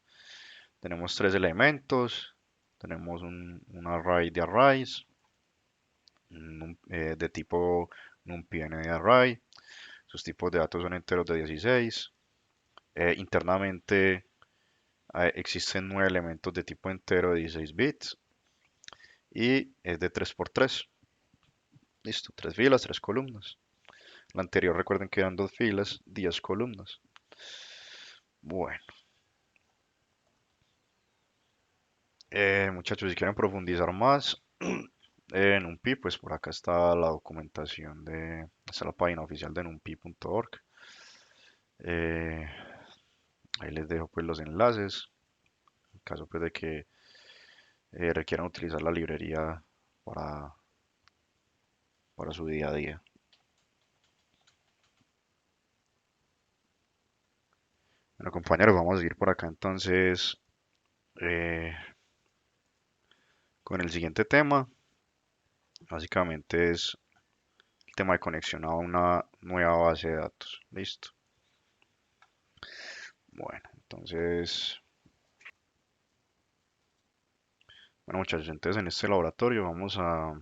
Tenemos tres elementos, tenemos un array de arrays de tipo NumPy array. Sus tipos de datos son enteros de 16. Internamente existen 9 elementos de tipo entero de 16 bits y es de 3 por 3. Listo, tres filas, tres columnas. La anterior recuerden que eran dos filas, 10 columnas. Bueno, muchachos, si quieren profundizar más en NumPy, pues por acá está la documentación está la página oficial de numpy.org. Eh, Ahí les dejo pues los enlaces, en caso pues de que requieran utilizar la librería para, para su día a día. Bueno, compañeros, vamos a seguir por acá entonces eh, con el siguiente tema. Básicamente es el tema de conexión a una nueva base de datos. Listo. Bueno, entonces, bueno muchachos, entonces en este laboratorio vamos a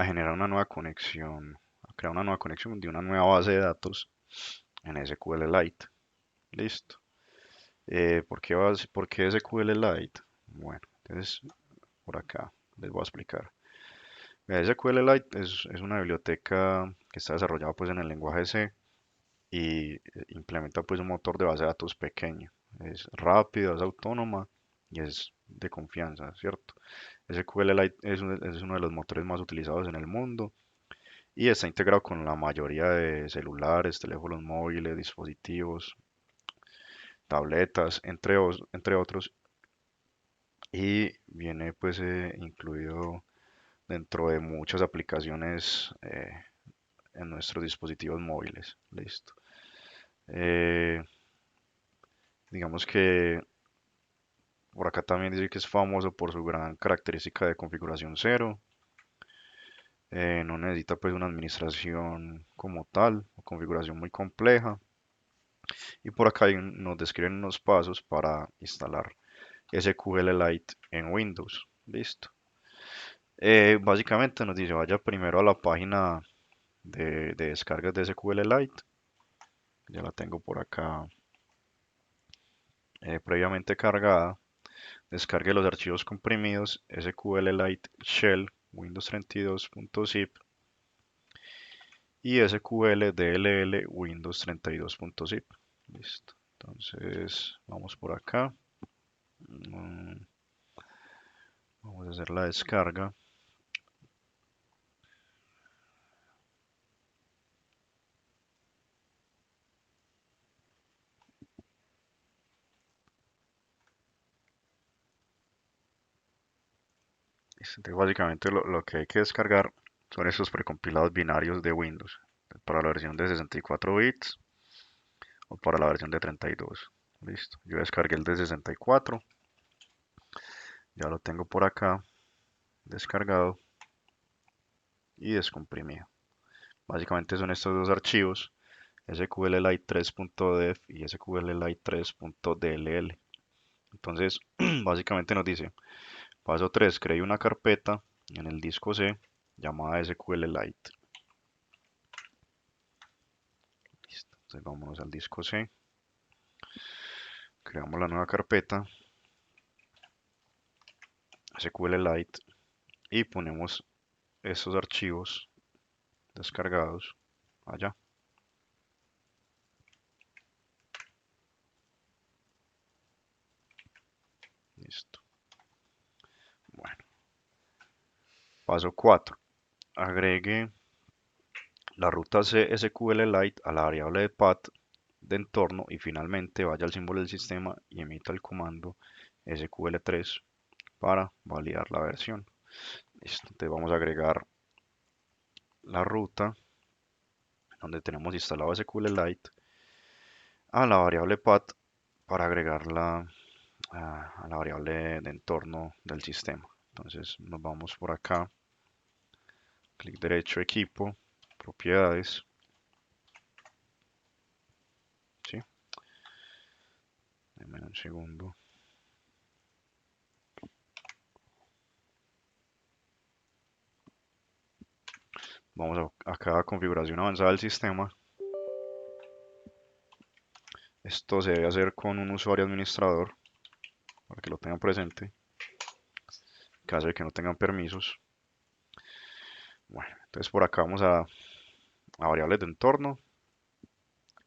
generar una nueva conexión, a crear una nueva conexión de una nueva base de datos en SQLite. Listo. ¿Por qué SQLite? Bueno, entonces por acá les voy a explicar. SQLite es una biblioteca que está desarrollada pues en el lenguaje C y implementa pues un motor de base de datos pequeño. Es rápida, es autónoma y es de confianza, ¿cierto? SQLite es uno de los motores más utilizados en el mundo y está integrado con la mayoría de celulares, teléfonos móviles, dispositivos, tabletas, entre otros, y viene pues incluido dentro de muchas aplicaciones en nuestros dispositivos móviles. Listo. Eh, digamos que por acá también dice que es famoso por su gran característica de configuración cero. No necesita pues una administración como tal, o configuración muy compleja. Y por acá nos describen unos pasos para instalar SQLite en Windows. Listo. Básicamente nos dice vaya primero a la página de descargas de SQLite. Ya la tengo por acá previamente cargada. Descargue los archivos comprimidos SQLite Shell Windows 32.zip y SQLDLL Windows 32.zip. Listo. Entonces vamos por acá. Mm, Vamos a hacer la descarga. Entonces, básicamente lo que hay que descargar son esos precompilados binarios de Windows para la versión de 64 bits o para la versión de 32. Listo. Yo descargué el de 64. Ya lo tengo por acá descargado y descomprimido. Básicamente son estos dos archivos, SQLite 3.def y SQLite 3.dll. Entonces, básicamente nos dice, paso 3, creé una carpeta en el disco C llamada SQLite. Listo. Entonces vámonos al disco C, creamos la nueva carpeta SQLite y ponemos estos archivos descargados allá. Listo. Bueno, paso 4. Agregue la ruta SQLite a la variable de path de entorno y finalmente vaya al símbolo del sistema y emita el comando SQL3 para validar la versión. Listo. Entonces vamos a agregar la ruta donde tenemos instalado SQLite a la variable path para agregarla a la variable de entorno del sistema. Entonces nos vamos por acá, clic derecho, equipo, propiedades, ¿sí? Deme un segundo. Vamos acá a configuración avanzada del sistema. Esto se debe hacer con un usuario administrador para que lo tengan presente, en caso de que no tengan permisos. Bueno, entonces por acá vamos a variables de entorno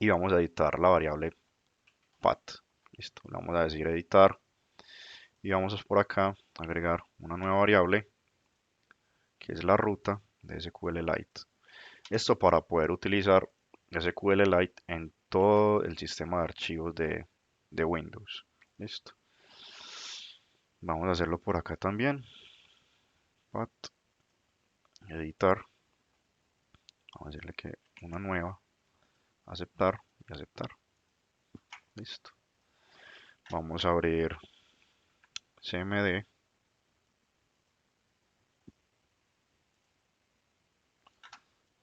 y vamos a editar la variable path. Listo, le vamos a decir editar y vamos por acá a agregar una nueva variable que es la ruta de SQLite. Esto para poder utilizar SQLite en todo el sistema de archivos de Windows. Listo. Vamos a hacerlo por acá también. Path, editar. Vamos a decirle que una nueva, aceptar y aceptar. Listo. Vamos a abrir CMD.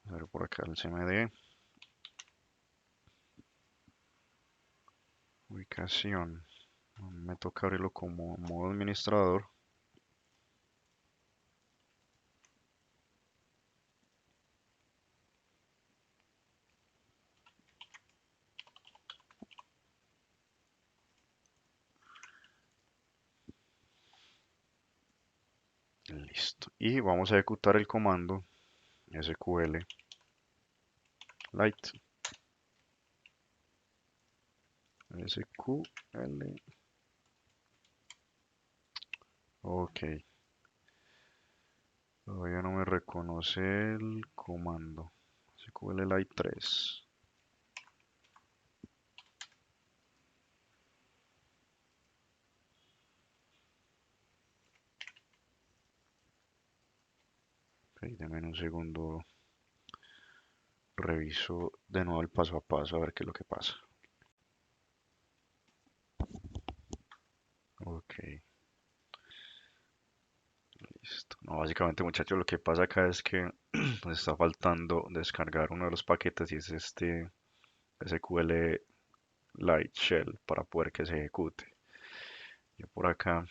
A ver por acá el CMD. Ubicación. Me toca abrirlo como modo administrador. Listo. Y vamos a ejecutar el comando SQL Lite. SQL. Ok. Todavía no me reconoce el comando. SQLite 3. Ok, denme un segundo. Reviso de nuevo el paso a paso a ver qué es lo que pasa. Ok, listo. No, básicamente, muchachos, lo que pasa acá es que nos está faltando descargar uno de los paquetes y es este SQL Lite Shell para poder que se ejecute. Yo por acá,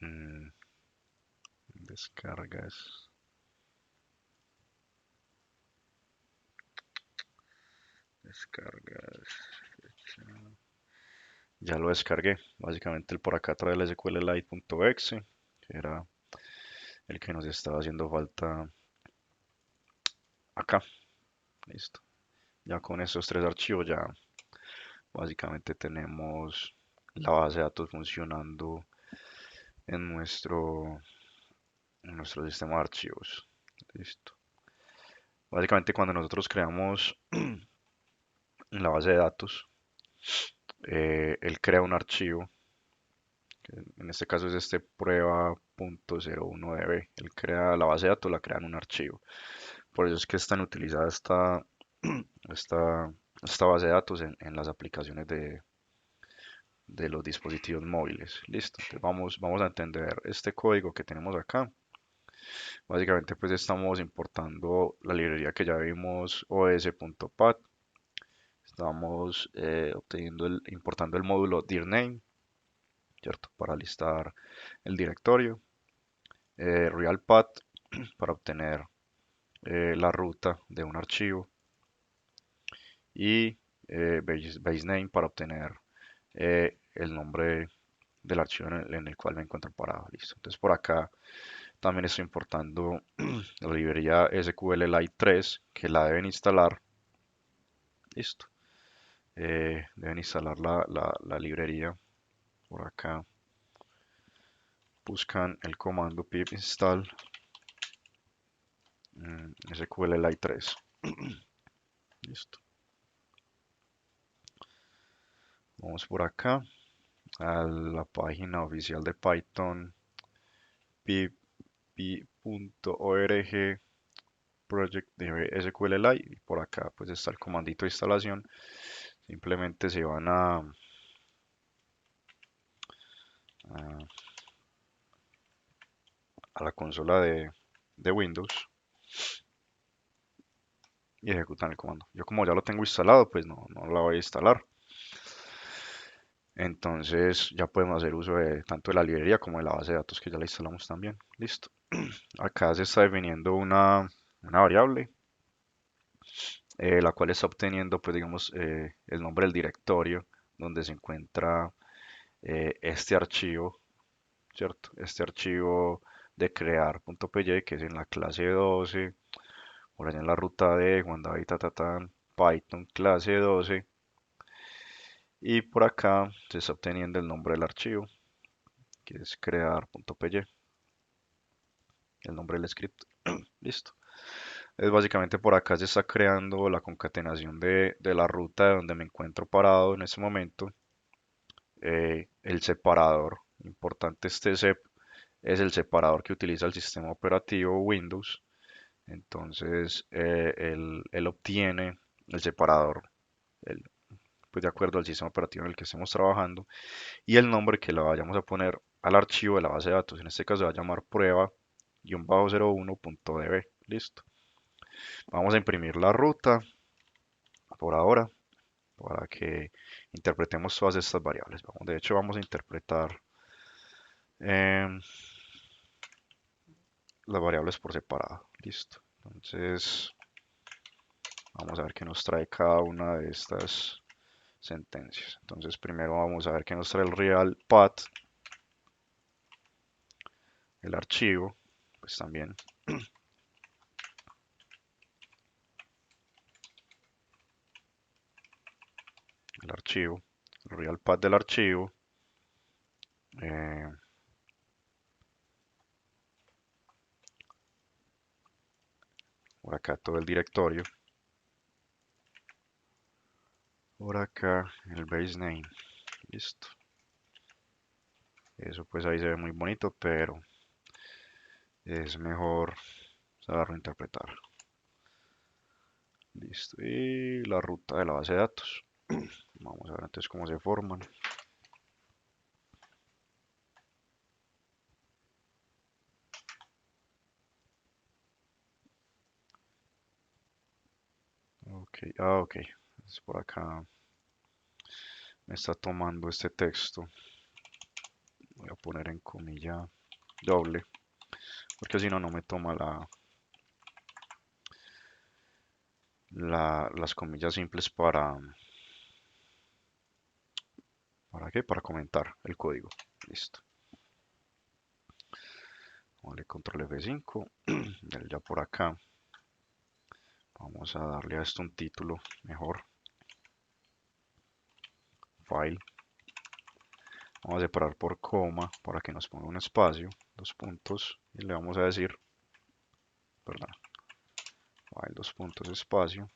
mmm, descargas, descargas, ya lo descargué. Básicamente el por acá trae el SQLite.exe, que era el que nos estaba haciendo falta acá. Listo. Ya con estos tres archivos ya básicamente tenemos la base de datos funcionando en nuestro sistema de archivos. Listo. Básicamente cuando nosotros creamos la base de datos, él crea un archivo, que en este caso es este prueba.01db. Él crea la base de datos, la crea en un archivo. Por eso es que es tan utilizada esta esta base de datos en las aplicaciones de los dispositivos móviles. Listo, entonces vamos a entender este código que tenemos acá. Básicamente pues estamos importando la librería que ya vimos os.pat. Estamos importando el módulo dirname, ¿cierto? Para listar el directorio. Realpath para obtener la ruta de un archivo. Y basename para obtener el nombre del archivo en el cual me encuentro parado. Listo. Entonces por acá también estoy importando la librería SQLite 3 que la deben instalar. Listo. Deben instalar la librería. Por acá buscan el comando pip install SQLite 3. Listo. Vamos por acá a la página oficial de Python pip.org project de SQLite y por acá pues está el comandito de instalación. Simplemente se van a la consola de Windows y ejecutan el comando. Yo como ya lo tengo instalado, pues no la voy a instalar. Entonces ya podemos hacer uso de tanto de la librería como de la base de datos que ya la instalamos también. Listo. Acá se está definiendo una variable, la cual está obteniendo, pues digamos, el nombre del directorio donde se encuentra este archivo, ¿cierto? Este archivo de crear.py que es en la clase 12, por allá en la ruta de Juan David Tatatán, Python clase 12, y por acá se está obteniendo el nombre del archivo, que es crear.py, el nombre del script. Listo. Es básicamente por acá se está creando la concatenación de la ruta de donde me encuentro parado en este momento. El separador, importante este sep, es el separador que utiliza el sistema operativo Windows. Entonces, él obtiene el separador, el- pues de acuerdo al sistema operativo en el que estemos trabajando, y el nombre que le vayamos a poner al archivo de la base de datos. En este caso se va a llamar prueba-01.db. Listo. Vamos a imprimir la ruta por ahora para que interpretemos todas estas variables. De hecho, vamos a interpretar em, las variables por separado. Listo. Entonces, vamos a ver qué nos trae cada una de estas sentencias. Entonces, primero vamos a ver qué nos trae el real path, el archivo, pues también el archivo, el real path del archivo. eh, por acá todo el directorio. Por acá el base name. Listo. Eso pues ahí se ve muy bonito, pero es mejor saberlo interpretar. Listo. Y la ruta de la base de datos. Vamos a ver entonces cómo se forman. Ok, ok. Entonces por acá me está tomando este texto. Voy a poner en comilla doble, porque si no, no me toma las comillas simples ¿para qué? Para comentar el código. Listo. Vale, control F5. Ya por acá. Vamos a darle a esto un título mejor. File. Vamos a separar por coma para que nos ponga un espacio, dos puntos, y le vamos a decir, perdón, file, dos puntos, espacio.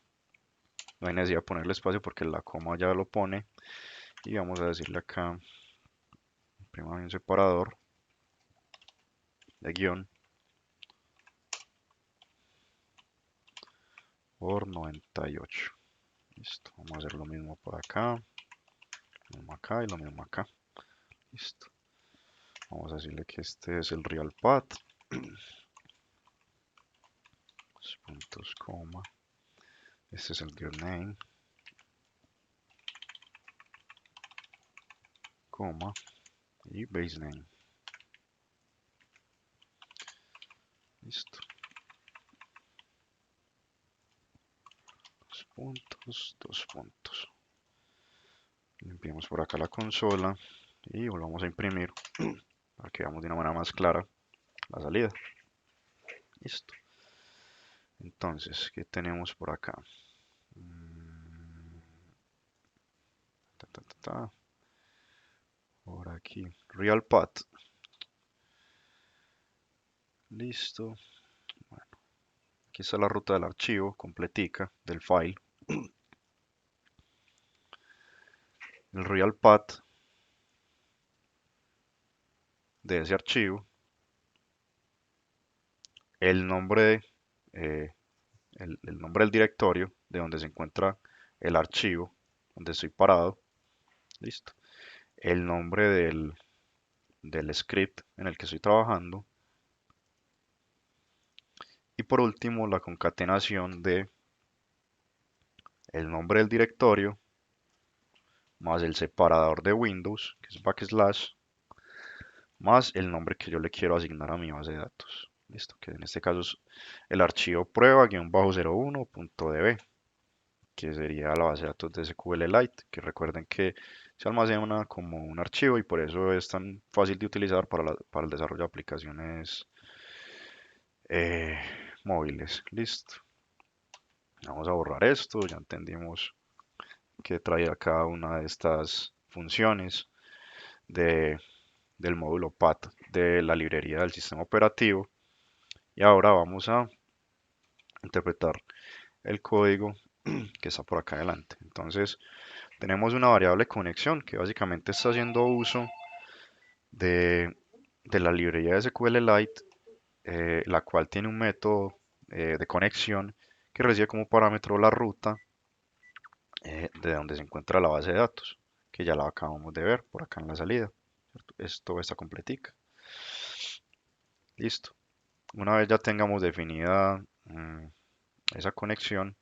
No hay necesidad de ponerle espacio porque la coma ya lo pone. Y vamos a decirle acá, imprima un separador de guión por 98. Listo, vamos a hacer lo mismo por acá, lo mismo acá y lo mismo acá. Listo. Vamos a decirle que este es el real path. Puntos, coma. Este es el get name, coma, y base name. Listo. Dos puntos, dos puntos. Limpiemos por acá la consola y volvamos a imprimir para que veamos de una manera más clara la salida. Listo. Entonces, ¿qué tenemos por acá? Ta, ta, ta, ta. Por aquí, real path. Listo. Bueno, aquí está la ruta del archivo completica del file. El real path de ese archivo, el nombre, eh, el nombre del directorio de donde se encuentra el archivo donde estoy parado. Listo. El nombre del script en el que estoy trabajando. Y por último, la concatenación de el nombre del directorio más el separador de Windows, que es backslash, más el nombre que yo le quiero asignar a mi base de datos. Listo, que en este caso es el archivo prueba-01.db, que sería la base de datos de SQLite, que recuerden que se almacena como un archivo y por eso es tan fácil de utilizar para el desarrollo de aplicaciones eh, móviles. Listo. Vamos a borrar esto, ya entendimos que traía cada una de estas funciones de, del módulo PAT de la librería del sistema operativo. Y ahora vamos a interpretar el código que está por acá adelante. Entonces, tenemos una variable conexión que básicamente está haciendo uso de, de la librería de SQLite, la cual tiene un método de conexión que recibe como parámetro la ruta de donde se encuentra la base de datos, que ya la acabamos de ver por acá en la salida. ¿Cierto? Esto está completica. Listo. Una vez ya tengamos definida esa conexión,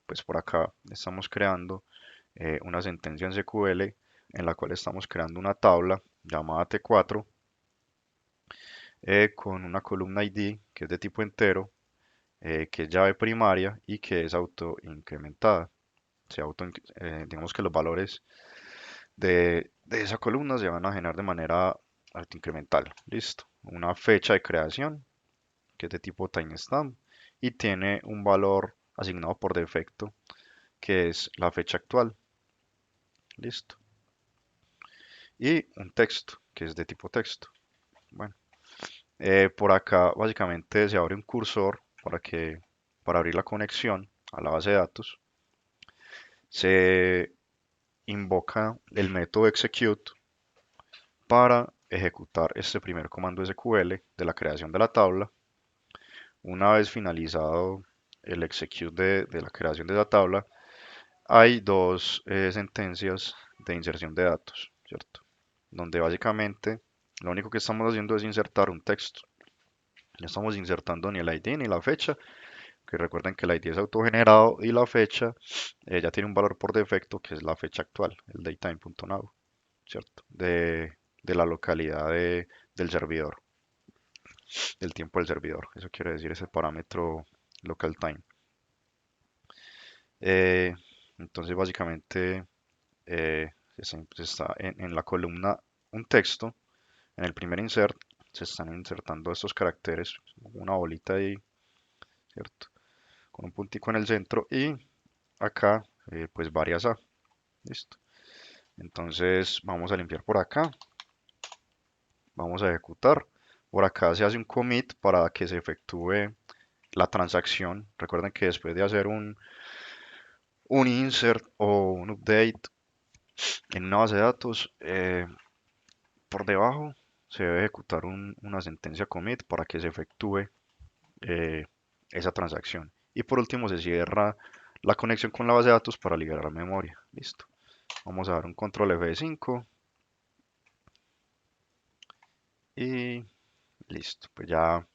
pues por acá estamos creando una sentencia en SQL en la cual estamos creando una tabla llamada T4 con una columna ID que es de tipo entero, que es llave primaria y que es autoincrementada. Digamos que los valores de esa columna se van a generar de manera autoincremental. Listo. Una fecha de creación que es de tipo timestamp y tiene un valor asignado por defecto que es la fecha actual. Listo. Y un texto que es de tipo texto. Bueno, por acá básicamente se abre un cursor para abrir la conexión a la base de datos. Se invoca el método execute para ejecutar este primer comando SQL de la creación de la tabla. Una vez finalizado el execute de la creación de la tabla, hay dos sentencias de inserción de datos, ¿cierto? Donde básicamente lo único que estamos haciendo es insertar un texto. No estamos insertando ni el ID ni la fecha, que recuerden que el ID es autogenerado y la fecha ya tiene un valor por defecto que es la fecha actual, el datetime.now, ¿cierto? De la localidad del servidor, del tiempo del servidor. Eso quiere decir ese parámetro local time. Eh, entonces básicamente se está en la columna un texto, en el primer insert se están insertando estos caracteres, una bolita ahí, ¿cierto? Con un puntico en el centro y acá pues varias A, listo. Entonces vamos a limpiar por acá, vamos a ejecutar. Por acá se hace un commit para que se efectúe la transacción. Recuerden que después de hacer un insert o un update en una base de datos, por debajo se debe ejecutar una sentencia commit para que se efectúe eh, esa transacción. Y por último se cierra la conexión con la base de datos para liberar memoria. Listo. Vamos a dar un control F5 y listo. Pues ya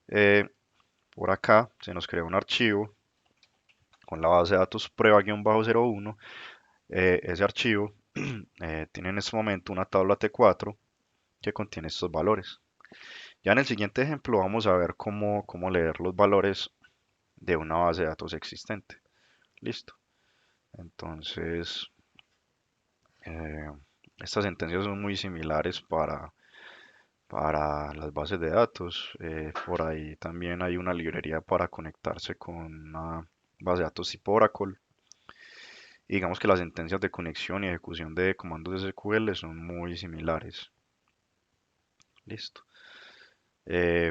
eh, por acá se nos crea un archivo con la base de datos prueba-01. Ese archivo tiene en este momento una tabla T4 que contiene estos valores. Ya en el siguiente ejemplo vamos a ver cómo leer los valores de una base de datos existente. Listo. Entonces, eh, estas sentencias son muy similares para las bases de datos. Por ahí también hay una librería para conectarse con una base de datos tipo Oracle. Y digamos que las sentencias de conexión y ejecución de comandos SQL son muy similares. Listo.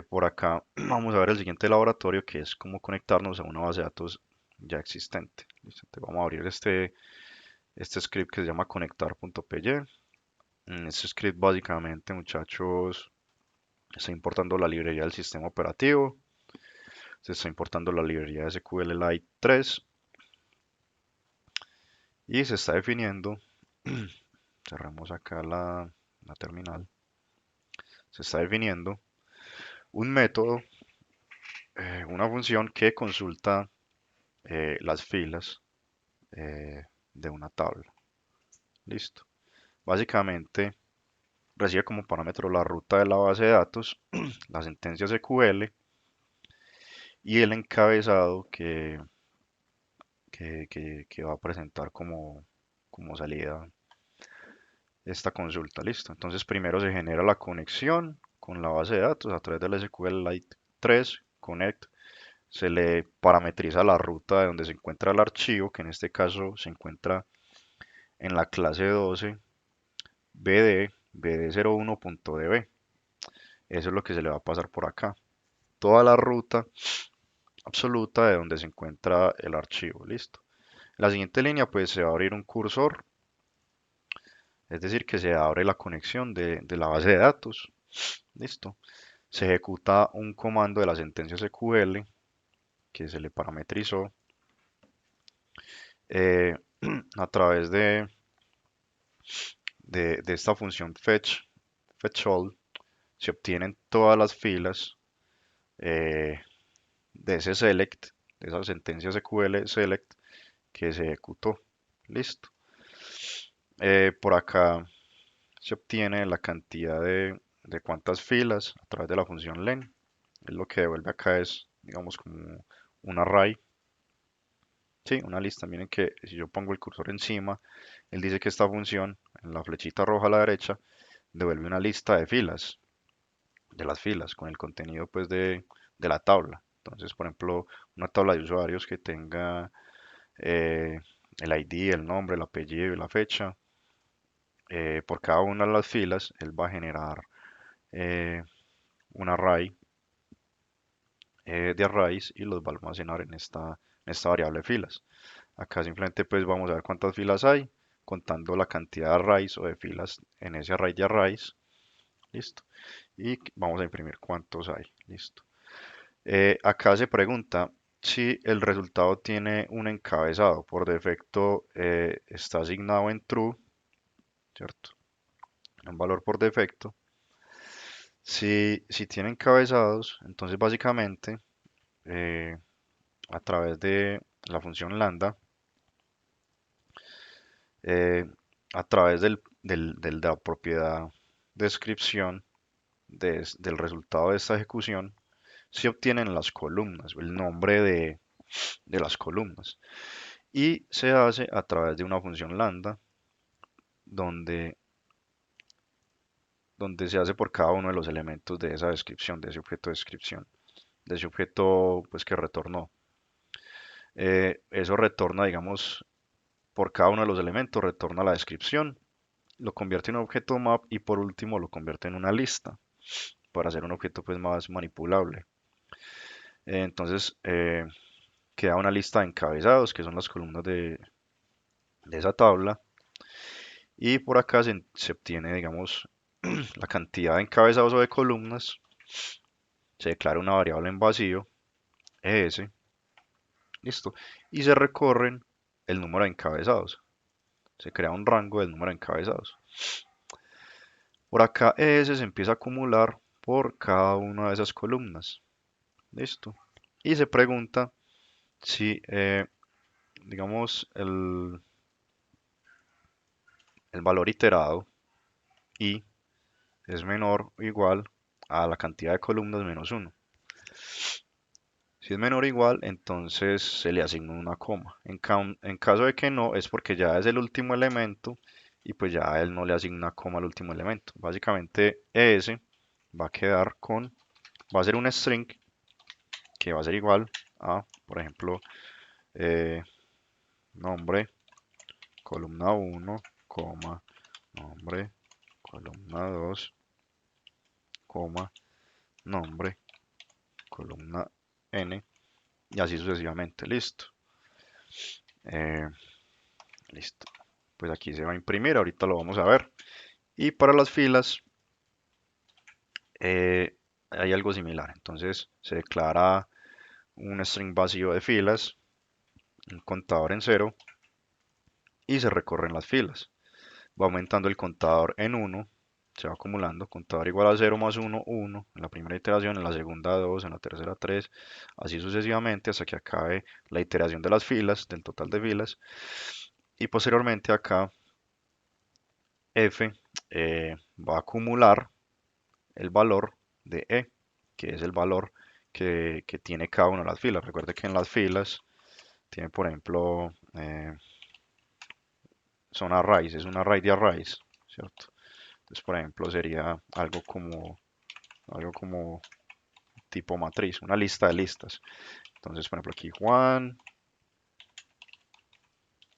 Por acá vamos a ver el siguiente laboratorio que es cómo conectarnos a una base de datos ya existente. Listo. Entonces vamos a abrir este script que se llama conectar.py. Este script básicamente, muchachos, está importando la librería del sistema operativo, se está importando la librería de SQLite 3 y se está definiendo, cerramos acá la terminal, se está definiendo un método, una función que consulta las filas de una tabla. Listo. Básicamente recibe como parámetro la ruta de la base de datos, la sentencia SQL y el encabezado que va a presentar como salida esta consulta. Listo. Entonces primero se genera la conexión con la base de datos a través del SQLite 3 Connect. Se le parametriza la ruta de donde se encuentra el archivo, que en este caso se encuentra en la clase 12 bd01.db. Eso es lo que se le va a pasar por acá. Toda la ruta absoluta de donde se encuentra el archivo. Listo. En la siguiente línea pues se va a abrir un cursor, es decir, que se abre la conexión de la base de datos. Listo. Se ejecuta un comando de la sentencia SQL que se le parametrizó eh, a través de esta función fetch all. Se obtienen todas las filas eh, de ese select, de esa sentencia SQL select que se ejecutó. Listo. Por acá se obtiene la cantidad de cuántas filas a través de la función len. Es lo que devuelve acá es, digamos, como un array. Sí, una lista. Miren que si yo pongo el cursor encima, él dice que esta función, en la flechita roja a la derecha, devuelve una lista de filas, de las filas, con el contenido pues de la tabla. Entonces, por ejemplo, una tabla de usuarios que tenga eh, el ID, el nombre, el apellido y la fecha. Por cada una de las filas, él va a generar eh, un array de arrays y los va a almacenar en esta variable filas. Acá simplemente pues vamos a ver cuántas filas hay, contando la cantidad de arrays o de filas en ese array de arrays. Listo. Y vamos a imprimir cuántos hay. Listo. Acá se pregunta si el resultado tiene un encabezado. Por defecto está asignado en true, ¿cierto? Un valor por defecto. Si tiene encabezados, entonces básicamente eh, a través de la función lambda, eh, a través de la propiedad descripción del resultado de esta ejecución, se obtienen las columnas, el nombre de las columnas. Y se hace a través de una función lambda, donde, donde se hace por cada uno de los elementos de esa descripción, de ese objeto de descripción, de ese objeto pues que retornó. Eso retorna, digamos, por cada uno de los elementos, retorna la descripción, lo convierte en un objeto map y por último lo convierte en una lista para hacer un objeto pues más manipulable. Entonces queda una lista de encabezados que son las columnas de esa tabla y por acá se obtiene digamos la cantidad de encabezados o de columnas, se declara una variable en vacío ES Listo. Y se recorren el número de encabezados. Se crea un rango del número de encabezados. Por acá ese se empieza a acumular por cada una de esas columnas. Listo. Y se pregunta si, digamos, el valor iterado i es menor o igual a la cantidad de columnas menos uno. Si es menor o igual, entonces se le asigna una coma. En caso de que no, es porque ya es el último elemento y pues ya a él no le asigna coma al último elemento. Básicamente ese va a quedar con, va a ser un string que va a ser igual a, por ejemplo, eh, nombre, columna uno coma, nombre, columna 2 coma, nombre, columna n, y así sucesivamente. Listo. Eh, listo. Pues aquí se va a imprimir, ahorita lo vamos a ver. Y para las filas hay algo similar. Entonces se declara un string vacío de filas, un contador en cero y se recorren las filas. Va aumentando el contador en uno, se va acumulando, contador igual a 0 más 1, 1, en la primera iteración, en la segunda 2, en la tercera 3, así sucesivamente hasta que acabe la iteración de las filas, del total de filas. Y posteriormente acá f va a acumular el valor de e, que es el valor que tiene cada una de las filas. Recuerde que en las filas tiene, por ejemplo, son arrays, es un array de arrays, ¿cierto? Entonces, por ejemplo, sería algo como tipo matriz, una lista de listas. Entonces, por ejemplo, aquí Juan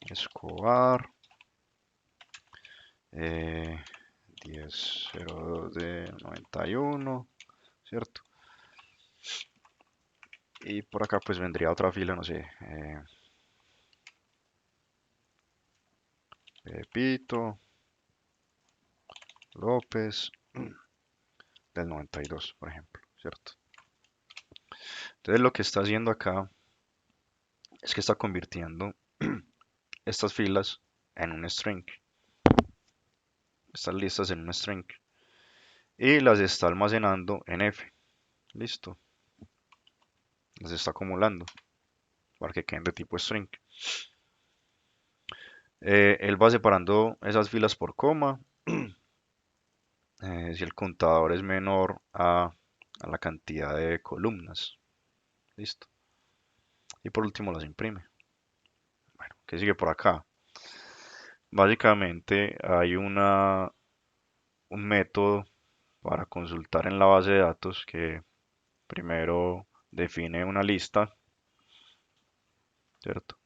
Escobar, 1002 de 91, ¿cierto? Y por acá pues vendría otra fila, no sé, Pepito, López, del 92, por ejemplo, ¿cierto? Entonces lo que está haciendo acá es que está convirtiendo estas filas en un string, estas listas en un string, y las está almacenando en F. Listo, las está acumulando para que queden de tipo string. Él va separando esas filas por coma. Si el contador es menor a la cantidad de columnas. Listo. Y por último las imprime. Bueno, ¿qué sigue por acá? Básicamente hay un método para consultar en la base de datos que primero define una lista, ¿cierto?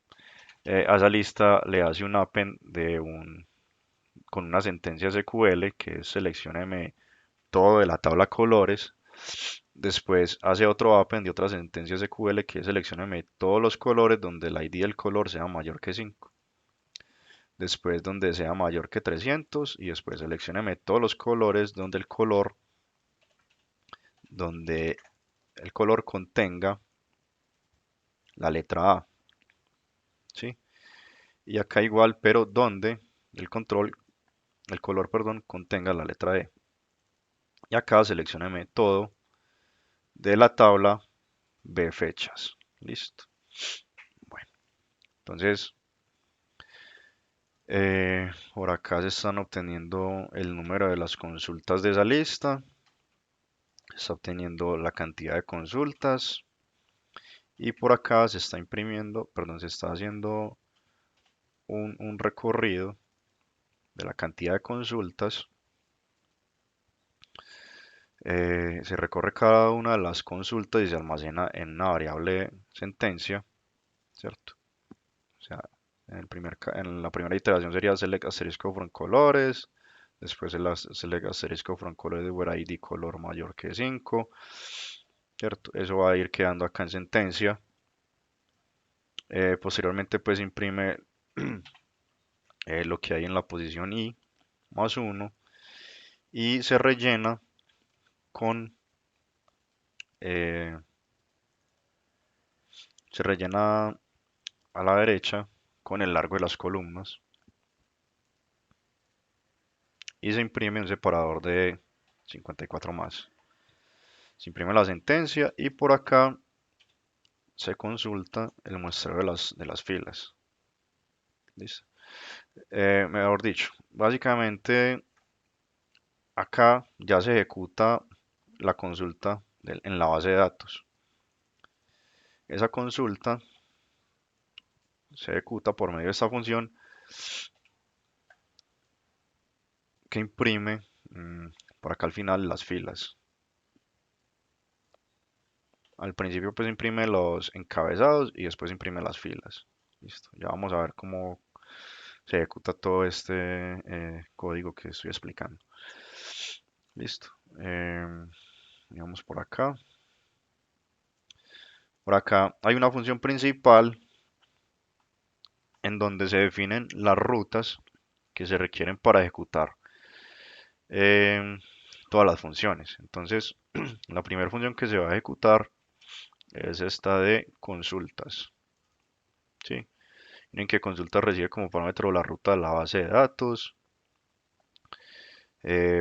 A esa lista le hace un append con una sentencia SQL que es seleccioneme todo de la tabla colores. Después hace otro append de otra sentencia SQL que es seleccioneme todos los colores donde el ID del color sea mayor que 5. Después donde sea mayor que 300 y después seleccioneme todos los colores donde el color contenga la letra A, ¿sí? Y acá igual, pero donde el color, perdón, contenga la letra E. Y acá seleccioneme todo de la tabla B fechas. Listo. Bueno, entonces por acá se están obteniendo el número de las consultas de esa lista. Se está obteniendo la cantidad de consultas. Y por acá se está imprimiendo, perdón, se está haciendo un recorrido de la cantidad de consultas. Se recorre cada una de las consultas y se almacena en una variable sentencia, ¿cierto? O sea, en la primera iteración sería select asterisco from colores, después el select asterisco from colores where ID color mayor que 5, ¿cierto? Eso va a ir quedando acá en sentencia. Posteriormente pues imprime lo que hay en la posición i más 1 y con, eh, se rellena a la derecha con el largo de las columnas y se imprime un separador de 54 más. Se imprime la sentencia y por acá se consulta el muestreo de las filas. ¿Listo? Mejor dicho, básicamente acá ya se ejecuta la consulta en la base de datos. Esa consulta se ejecuta por medio de esta función que imprime por acá al final las filas. Al principio pues imprime los encabezados y después imprime las filas. Listo. Ya vamos a ver cómo se ejecuta todo este código que estoy explicando. Listo. Vamos por acá. Por acá hay una función principal en donde se definen las rutas que se requieren para ejecutar em, todas las funciones. Entonces, la primera función que se va a ejecutar es esta de consultas. ¿Sí? Miren que consulta recibe como parámetro la ruta de la base de datos.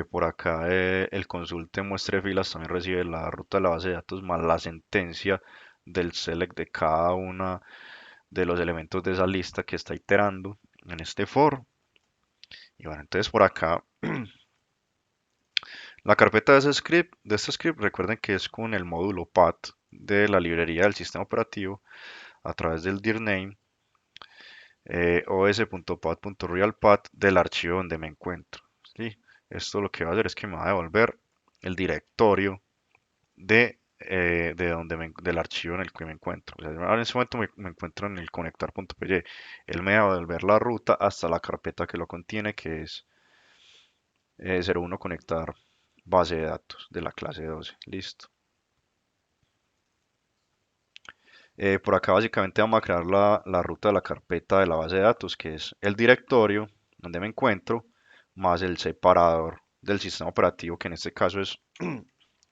Por acá el consulte muestre filas también recibe la ruta de la base de datos más la sentencia del select de cada una de los elementos de esa lista que está iterando en este for. Y bueno, entonces por acá la carpeta de este script, recuerden que es con el módulo path de la librería del sistema operativo a través del dirname os.path.realpath del archivo donde me encuentro. ¿Sí? Esto lo que va a hacer es que me va a devolver el directorio del archivo en el que me encuentro. O sea, ahora en este momento me encuentro en el conectar.py. Él me va a devolver la ruta hasta la carpeta que lo contiene, que es 01 conectar base de datos de la clase 12. Listo. Por acá básicamente vamos a crear la ruta de la carpeta de la base de datos, que es el directorio donde me encuentro, más el separador del sistema operativo, que en este caso es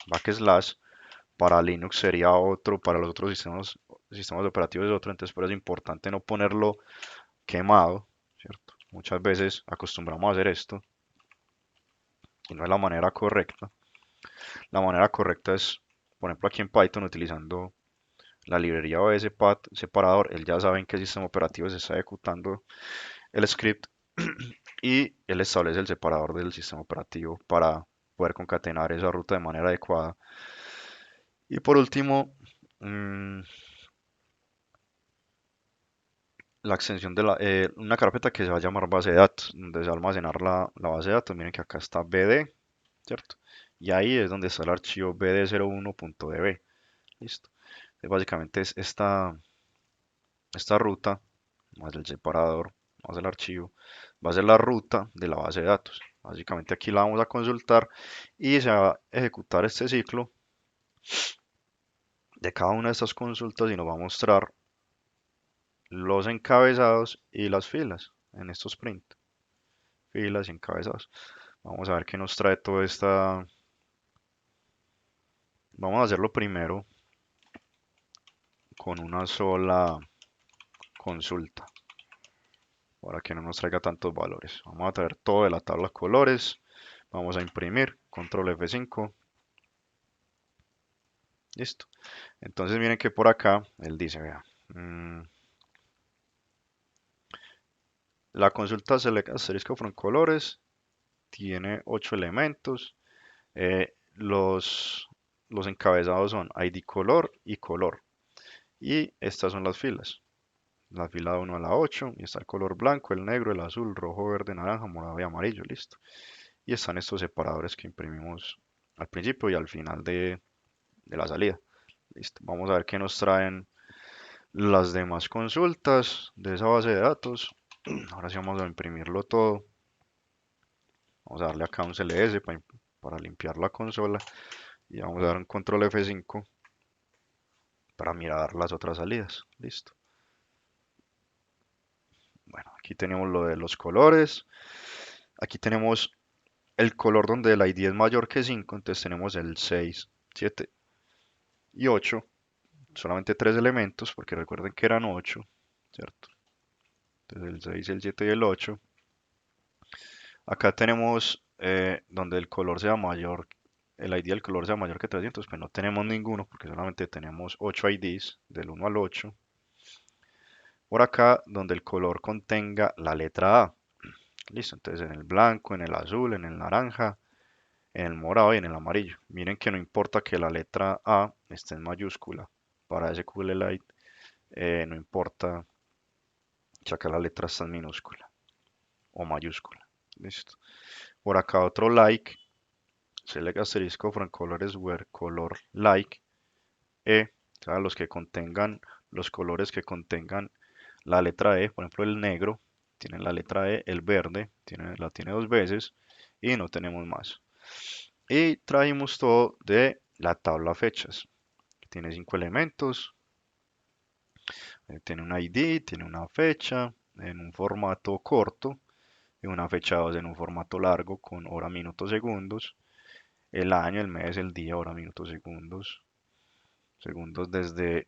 backslash. Para Linux sería otro, para los otros sistemas operativos es otro, entonces por eso es importante no ponerlo quemado, ¿cierto? Muchas veces acostumbramos a hacer esto y no es la manera correcta. La manera correcta es, por ejemplo, aquí en Python utilizando la librería OSPath separador, él ya sabe en qué sistema operativo se está ejecutando el script y él establece el separador del sistema operativo para poder concatenar esa ruta de manera adecuada. Y por último, mmm, la extensión de una carpeta que se va a llamar base de datos, donde se va a almacenar la base de datos. Miren que acá está bd, ¿cierto? Y ahí es donde está el archivo bd01.db. Listo. Entonces, básicamente es esta ruta, más el separador, más el archivo, va a ser la ruta de la base de datos. Básicamente aquí la vamos a consultar y se va a ejecutar este ciclo de cada una de estas consultas y nos va a mostrar los encabezados y las filas en estos print. Filas y encabezados. Vamos a ver qué nos trae toda esta. Vamos a hacerlo primero con una sola consulta para que no nos traiga tantos valores. Vamos a traer todo de la tabla colores. Vamos a imprimir. Control F5. Listo. Entonces miren que por acá él dice, vea, la consulta select asterisco from colores tiene 8 elementos. Los encabezados son ID color y color. Y estas son las filas. La fila 1 a la 8 y está el color blanco, el negro, el azul, rojo, verde, naranja, morado y amarillo, listo. Y están estos separadores que imprimimos al principio y al final de la salida. Listo. Vamos a ver qué nos traen las demás consultas de esa base de datos. Ahora sí vamos a imprimirlo todo. Vamos a darle acá un CLS para limpiar la consola y vamos a dar un control F5 para mirar las otras salidas. Listo. Bueno, aquí tenemos lo de los colores. Aquí tenemos el color donde el ID es mayor que 5, entonces tenemos el 6, 7 y 8, solamente tres elementos, porque recuerden que eran 8. ¿cierto? Entonces el 6, el 7 y el 8. Acá tenemos donde el color sea mayor, el ID del color sea mayor que 300, pues no tenemos ninguno porque solamente tenemos 8 IDs del 1 al 8. Por acá donde el color contenga la letra A. Listo, entonces en el blanco, en el azul, en el naranja, en el morado y en el amarillo. Miren que no importa que la letra A esté en mayúscula. Para SQLite no importa que acá la letra está en minúscula o mayúscula. Listo. Por acá otro like. Select asterisco from colors where color like E. O sea, los colores que contengan la letra E. Por ejemplo, el negro tiene la letra E. El verde la tiene dos veces. Y no tenemos más. Y trajimos todo de la tabla fechas. Tiene 5 elementos. Tiene un ID, tiene una fecha en un formato corto y una fecha 2 en un formato largo con hora, minutos, segundos. El año, el mes, el día, hora, minutos, segundos. Segundos desde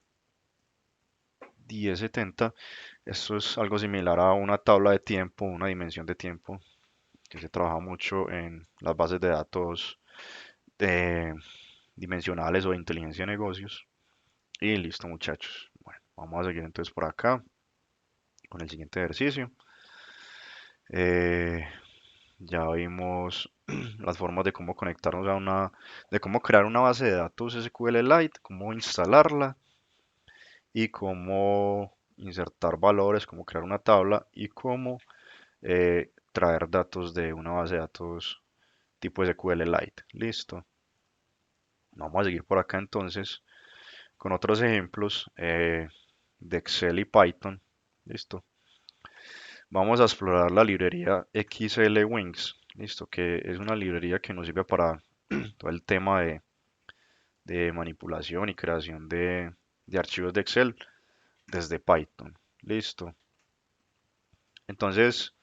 1070. Esto es algo similar a una tabla de tiempo, una dimensión de tiempo que se trabaja mucho en las bases de datos de dimensionales o de inteligencia de negocios. Y listo, muchachos. Bueno, vamos a seguir entonces por acá con el siguiente ejercicio. Eh, ya vimos las formas de cómo conectarnos de cómo crear una base de datos SQLite, cómo instalarla y cómo insertar valores, cómo crear una tabla y cómo traer datos de una base de datos tipo SQLite. Listo. Vamos a seguir por acá entonces con otros ejemplos de Excel y Python. Listo. Vamos a explorar la librería XLWings. Listo, que es una librería que nos sirve para todo el tema de manipulación y creación de archivos de Excel desde Python. Listo. Entonces,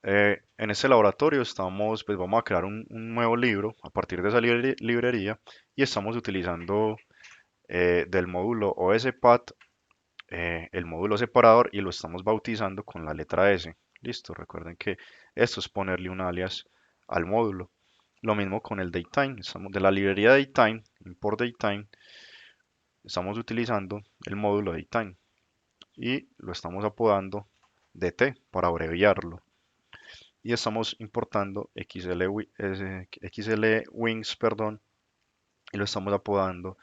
en este laboratorio pues vamos a crear un nuevo libro a partir de esa librería y estamos utilizando del módulo OSPath el módulo separador y lo estamos bautizando con la letra S. Listo, recuerden que esto es ponerle un alias al módulo. Lo mismo con el datetime, estamos de la librería datetime, import datetime, estamos utilizando el módulo datetime y lo estamos apodando DT para abreviarlo. Y estamos importando XLWings, perdón, y lo estamos apodando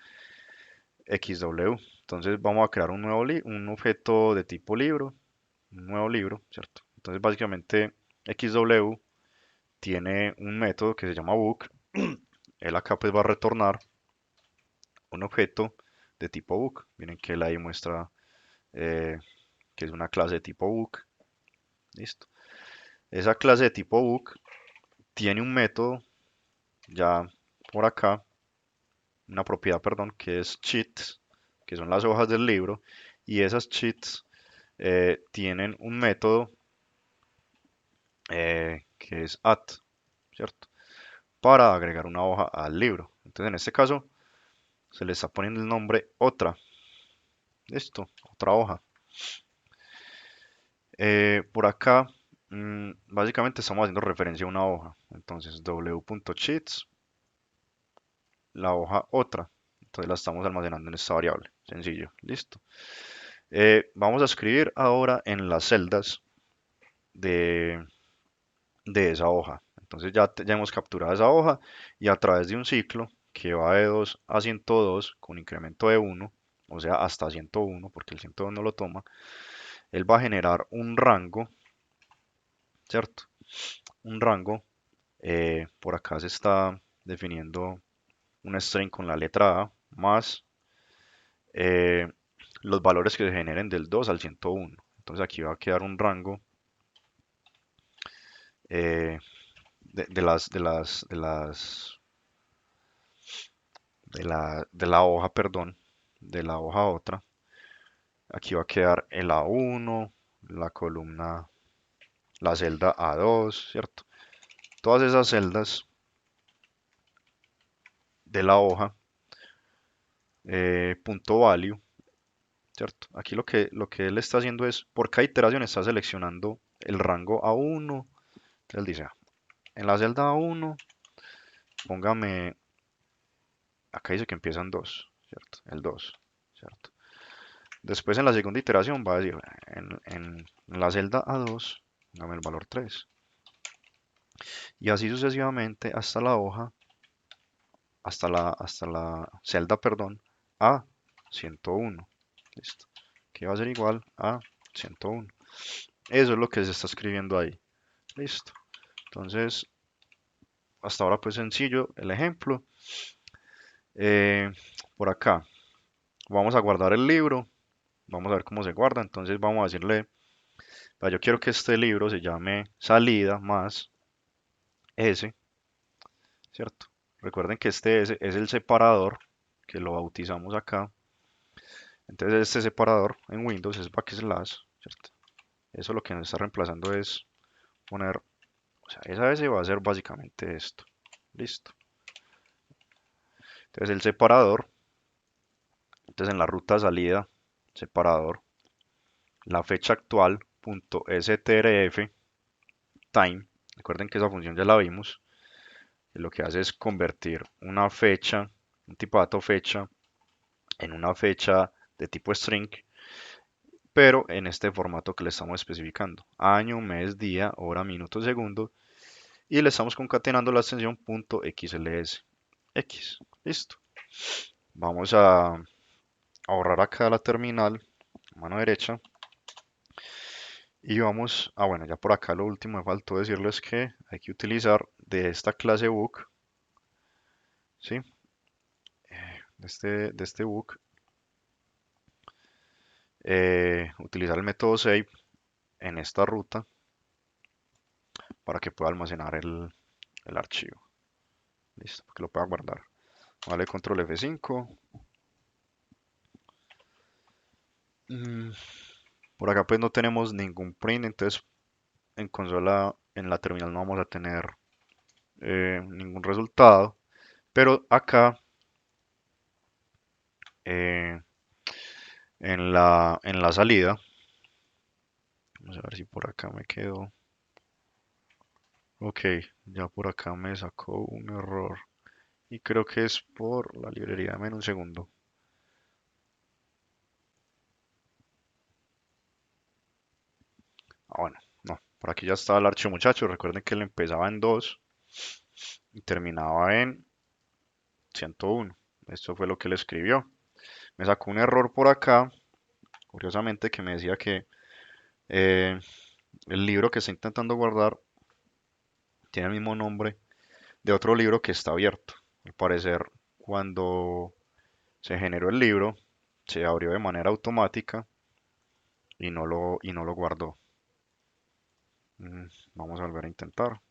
XW. Entonces vamos a crear un objeto de tipo libro, un nuevo libro, ¿cierto? Entonces básicamente XW tiene un método que se llama book. Él acá pues va a retornar un objeto de tipo book. Miren que él ahí muestra eh, que es una clase de tipo book. Listo. Esa clase de tipo book tiene un método ya por acá, una propiedad, perdón, que es cheats, que son las hojas del libro. Y esas cheats tienen un método que es add, ¿cierto? Para agregar una hoja al libro. Entonces en este caso se le está poniendo el nombre otra. Listo, otra hoja. Por acá, básicamente estamos haciendo referencia a una hoja. Entonces w.cheats, la hoja otra. Entonces la estamos almacenando en esta variable. Sencillo, listo. Vamos a escribir ahora en las celdas de, de esa hoja. Entonces ya hemos capturado esa hoja y a través de un ciclo que va de 2 a 102 con incremento de 1, o sea, hasta 101, porque el 102 no lo toma, él va a generar un rango, ¿cierto? Un rango, por acá se está definiendo un string con la letra A más eh, los valores que se generen del 2 al 101. Entonces aquí va a quedar un rango eh, de la hoja, perdón, de la hoja otra. Aquí va a quedar el A1, la columna, la celda A2, ¿cierto? Todas esas celdas de la hoja, punto value, ¿cierto? Aquí lo que él está haciendo es, por cada iteración está seleccionando el rango A1. Entonces él dice, en la celda A1, póngame, acá dice que empiezan 2, ¿cierto? El 2, ¿cierto? Después en la segunda iteración va a decir, en la celda A2, póngame el valor 3. Y así sucesivamente hasta la hoja, hasta la celda, perdón, A 101. Listo. Que va a ser igual a 101. Eso es lo que se está escribiendo ahí. Listo. Entonces, hasta ahora pues sencillo el ejemplo. Eh, por acá vamos a guardar el libro. Vamos a ver cómo se guarda. Entonces vamos a decirle, yo quiero que este libro se llame salida más S, ¿cierto? Recuerden que este S es el separador que lo bautizamos acá. Entonces este separador en Windows es backslash, ¿cierto? Eso lo que nos está reemplazando es poner, o sea, esa S va a ser básicamente esto. Listo. Entonces el separador, entonces en la ruta salida, separador, la fecha actual, punto .strf, time, recuerden que esa función ya la vimos, y lo que hace es convertir una fecha, un tipo de dato fecha, en una fecha de tipo string, pero en este formato que le estamos especificando, año, mes, día, hora, minuto, segundo, y le estamos concatenando la extensión .xls, x, listo. Vamos a ahorrar acá la terminal, mano derecha, y vamos, bueno, ya por acá lo último me faltó decirles que hay que utilizar de esta clase book, ¿sí? De este book, utilizar el método save en esta ruta para que pueda almacenar el archivo. Listo, para que lo pueda guardar. Vale, control F5. Mm, Por acá pues no tenemos ningún print, entonces en consola, en la terminal no vamos a tener ningún resultado. Pero acá eh, en la salida, vamos a ver si por acá me quedo. Ok, ya por acá me sacó un error. Y creo que es por la librería. Dame un segundo. Bueno, no. Por aquí ya estaba el archivo, muchachos. Recuerden que él empezaba en 2 y terminaba en 101. Esto fue lo que él escribió. Me sacó un error por acá, curiosamente, que me decía que eh, el libro que está intentando guardar tiene el mismo nombre de otro libro que está abierto. Al parecer, cuando se generó el libro, se abrió de manera automática y no lo guardó. Vamos a volver a intentar.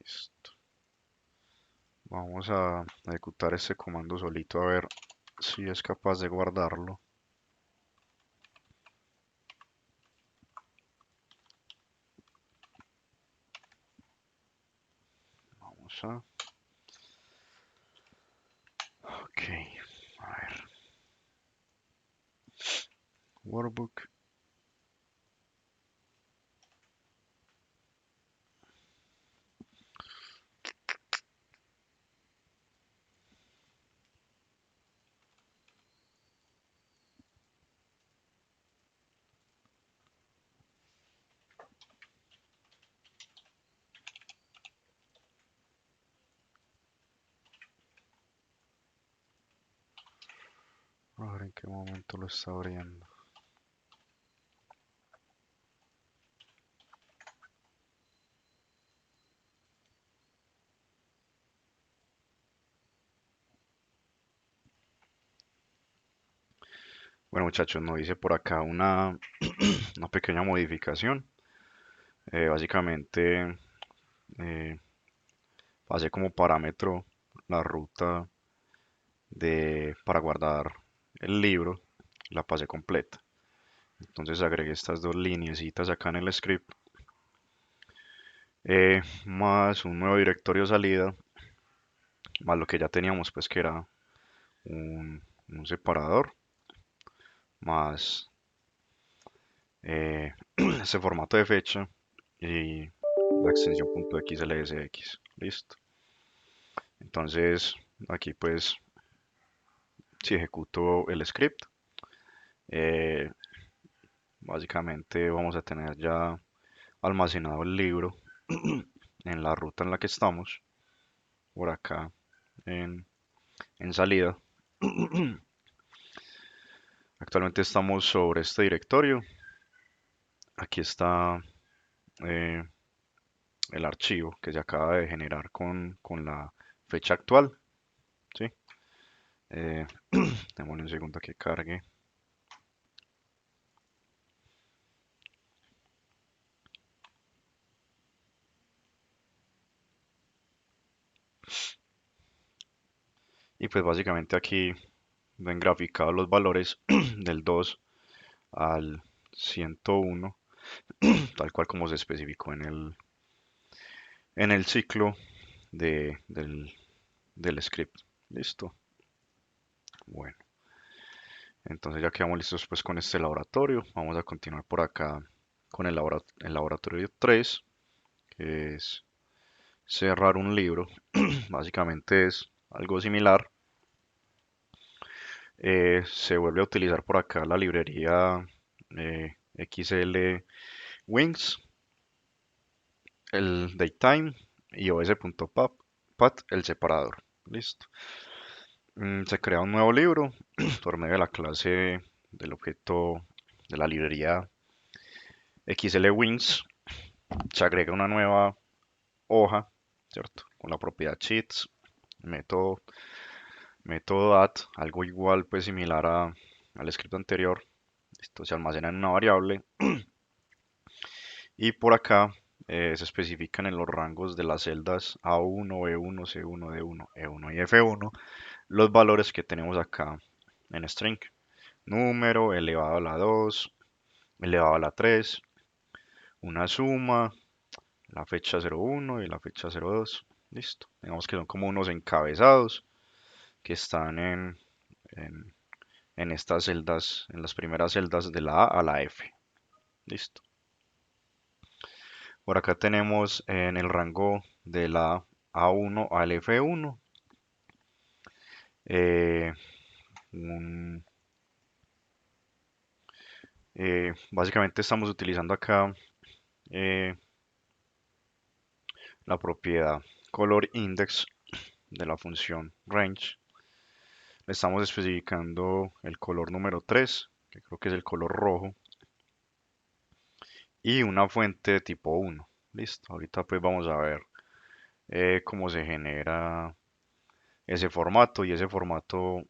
Listo. Vamos a ejecutar ese comando solito a ver si es capaz de guardarlo. Vamos a... Ok, a ver. Workbook. A ver en qué momento lo está abriendo. Bueno, muchachos, nos dice por acá una pequeña modificación. Básicamente, eh, pasé como parámetro la ruta para guardar el libro, la pasé completa. Entonces agregué estas dos lineecitas acá en el script, más un nuevo directorio salida, más lo que ya teníamos, pues que era un separador, más ese formato de fecha y la extensión .xlsx. Listo. Entonces aquí pues si ejecuto el script, eh, básicamente vamos a tener ya almacenado el libro en la ruta en la que estamos, por acá en, en salida. Actualmente estamos sobre este directorio. Aquí está eh, el archivo que se acaba de generar con la fecha actual. ¿Sí? Démosle un segundo que cargue. Y pues básicamente aquí ven graficados los valores del 2 al 101, tal cual como se especificó en el ciclo del script. Listo. Bueno, entonces ya quedamos listos pues con este laboratorio. Vamos a continuar por acá con el laboratorio 3, que es cerrar un libro. Básicamente es algo similar. Se vuelve a utilizar por acá la librería XL Wings, el datetime y os.pat, el separador. Listo. Se crea un nuevo libro por medio de la clase del objeto de la librería XL Wings. Se agrega una nueva hoja, ¿cierto? Con la propiedad sheets, método, método at, algo igual, pues similar al script anterior. Esto se almacena en una variable y por acá se especifican en los rangos de las celdas A1, B1, C1, D1, E1 y F1 los valores que tenemos acá en string. Número elevado a la 2, elevado a la 3, una suma, la fecha 01 y la fecha 02. Listo. Digamos que son como unos encabezados que están en, en estas celdas, en las primeras celdas de la A a la F. Listo. Por acá tenemos en el rango de la A1 al F1 eh, un- básicamente estamos utilizando acá eh, la propiedad color index de la función range. Le estamos especificando el color número 3, que creo que es el color rojo, y una fuente de tipo 1. Listo, ahorita pues vamos a ver cómo se genera ese formato y ese formato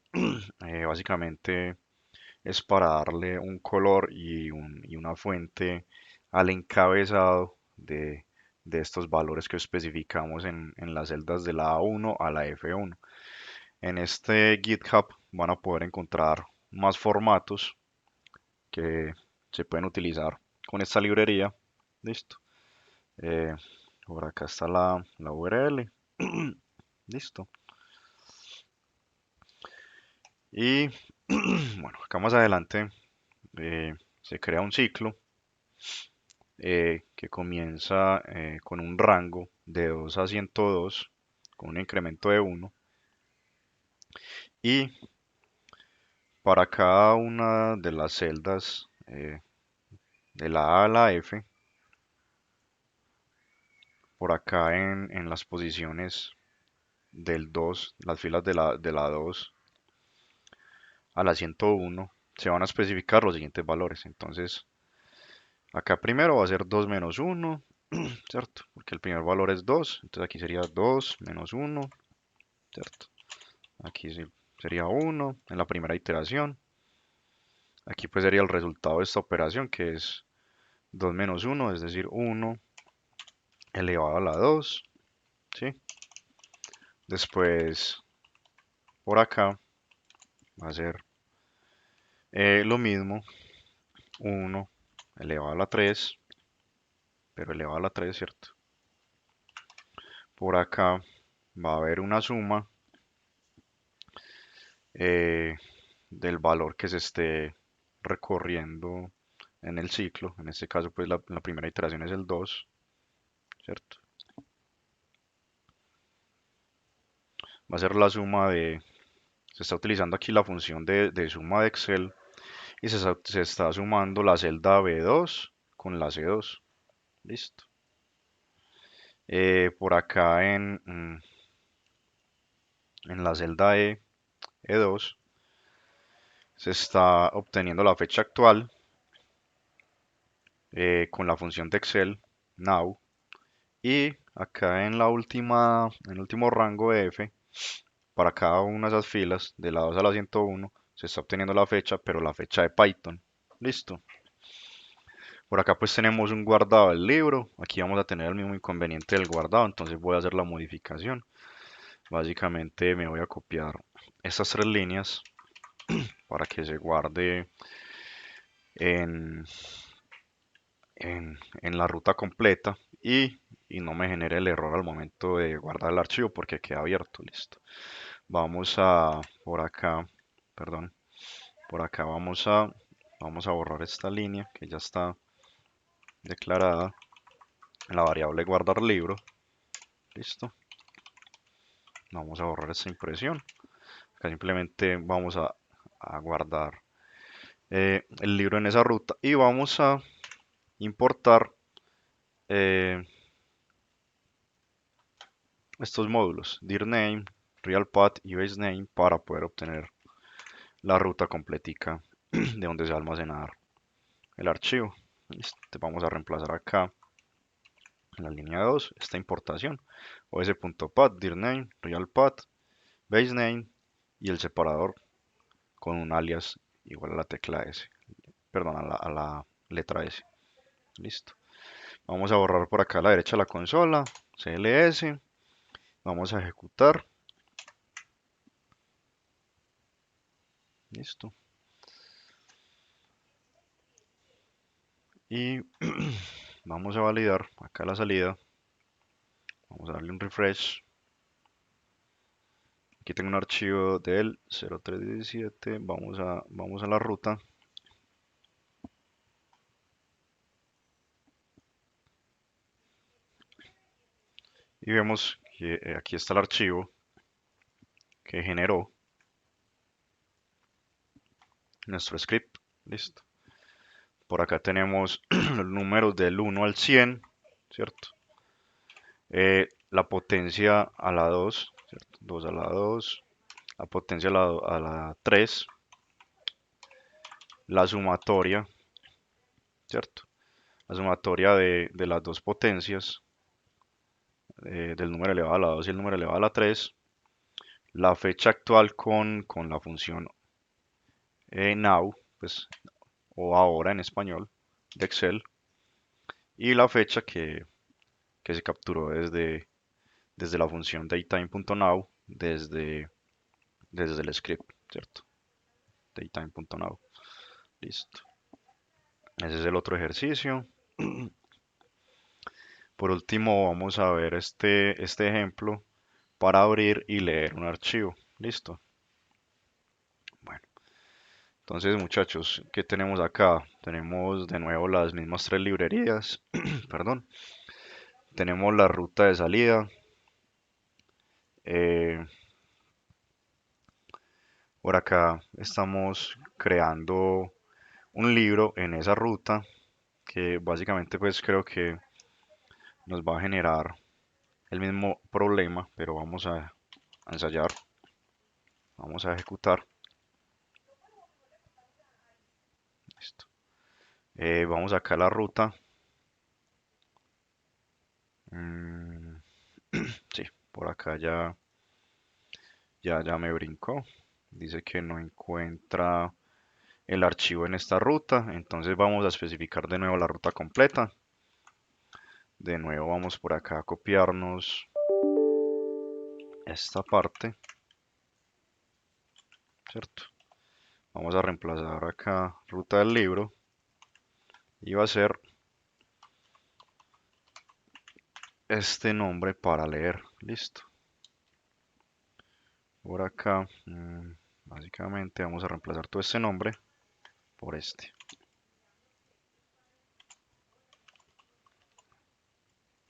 básicamente es para darle un color y una fuente al encabezado de estos valores que especificamos en las celdas de la A1 a la F1. En este GitHub van a poder encontrar más formatos que se pueden utilizar con esta librería. Listo. Eh, por acá está la URL. Listo. Y bueno, acá más adelante se crea un ciclo que comienza con un rango de 2 a 102 con un incremento de 1 y para cada una de las celdas de la A a la F, por acá en las posiciones del 2, las filas de la 2 a la 101, se van a especificar los siguientes valores. Entonces, acá primero va a ser 2 menos 1, ¿cierto? Porque el primer valor es 2, entonces aquí sería 2 menos 1, ¿cierto? Aquí sí sería 1 en la primera iteración. Aquí pues sería el resultado de esta operación que es 2 menos 1, es decir, 1 elevado a la 2, ¿sí? Después, por acá, va a ser lo mismo, 1 elevado a la 3, pero elevado a la 3, ¿cierto? Por acá va a haber una suma eh, del valor que se esté recorriendo en el ciclo. En este caso, pues la primera iteración es el 2, ¿cierto? Va a ser la suma de... Se está utilizando aquí la función de suma de Excel y se está sumando la celda B2 con la C2. Listo. Por acá en la celda E2 se está obteniendo la fecha actual con la función de Excel now. Y acá en el último rango de F, para cada una de esas filas, de la 2 a la 101, se está obteniendo la fecha, pero la fecha de Python. Listo. Por acá pues tenemos un guardado del libro. Aquí vamos a tener el mismo inconveniente del guardado, entonces voy a hacer la modificación. Básicamente me voy a copiar estas tres líneas para que se guarde en, en la ruta completa y no me genere el error al momento de guardar el archivo porque queda abierto. Listo. Vamos a, por acá, perdón, por acá vamos a borrar esta línea que ya está declarada en la variable guardar libro. Listo. Vamos a borrar esta impresión. Acá simplemente vamos a guardar el libro en esa ruta y vamos a importar eh, estos módulos, dirname, realpath y basename para poder obtener la ruta completica de donde se va a almacenar el archivo. Listo. Vamos a reemplazar acá en la línea 2 esta importación os.path, dirname, realpath, basename y el separador con un alias igual a la tecla S, perdón, a la letra S. Listo. Vamos a borrar por acá a la derecha la consola, CLS, vamos a ejecutar. Listo. Y vamos a validar acá la salida. Vamos a darle un refresh. Aquí tengo un archivo del 0317. Vamos a la ruta. Y vemos que aquí está el archivo que generó nuestro script. Listo. Por acá tenemos los números del 1 al 100, ¿cierto? La potencia a la 2, ¿cierto? 2 a la 2, la potencia a la 3, la sumatoria, ¿cierto? La sumatoria de las dos potencias, del número elevado a la 2 y el número elevado a la 3, la fecha actual con la función now, pues, o ahora en español, de Excel, y la fecha que se capturó desde la función datetime.now, desde el script, ¿cierto? Datetime.now. Listo. Ese es el otro ejercicio. Por último, vamos a ver este ejemplo para abrir y leer un archivo. Listo. Bueno, entonces muchachos, ¿qué tenemos acá? Tenemos de nuevo las mismas tres librerías. Perdón. Tenemos la ruta de salida. Eh, por acá estamos creando un libro en esa ruta que básicamente pues creo que nos va a generar el mismo problema, pero vamos a ensayar, vamos a ejecutar. Listo. Vamos acá a la ruta. Mm, sí, por acá ya me brincó. Dice que no encuentra el archivo en esta ruta. Entonces vamos a especificar de nuevo la ruta completa. De nuevo vamos por acá a copiarnos esta parte, ¿cierto? Vamos a reemplazar acá ruta del libro y va a ser este nombre para leer. Listo. Por acá, básicamente vamos a reemplazar todo este nombre por este.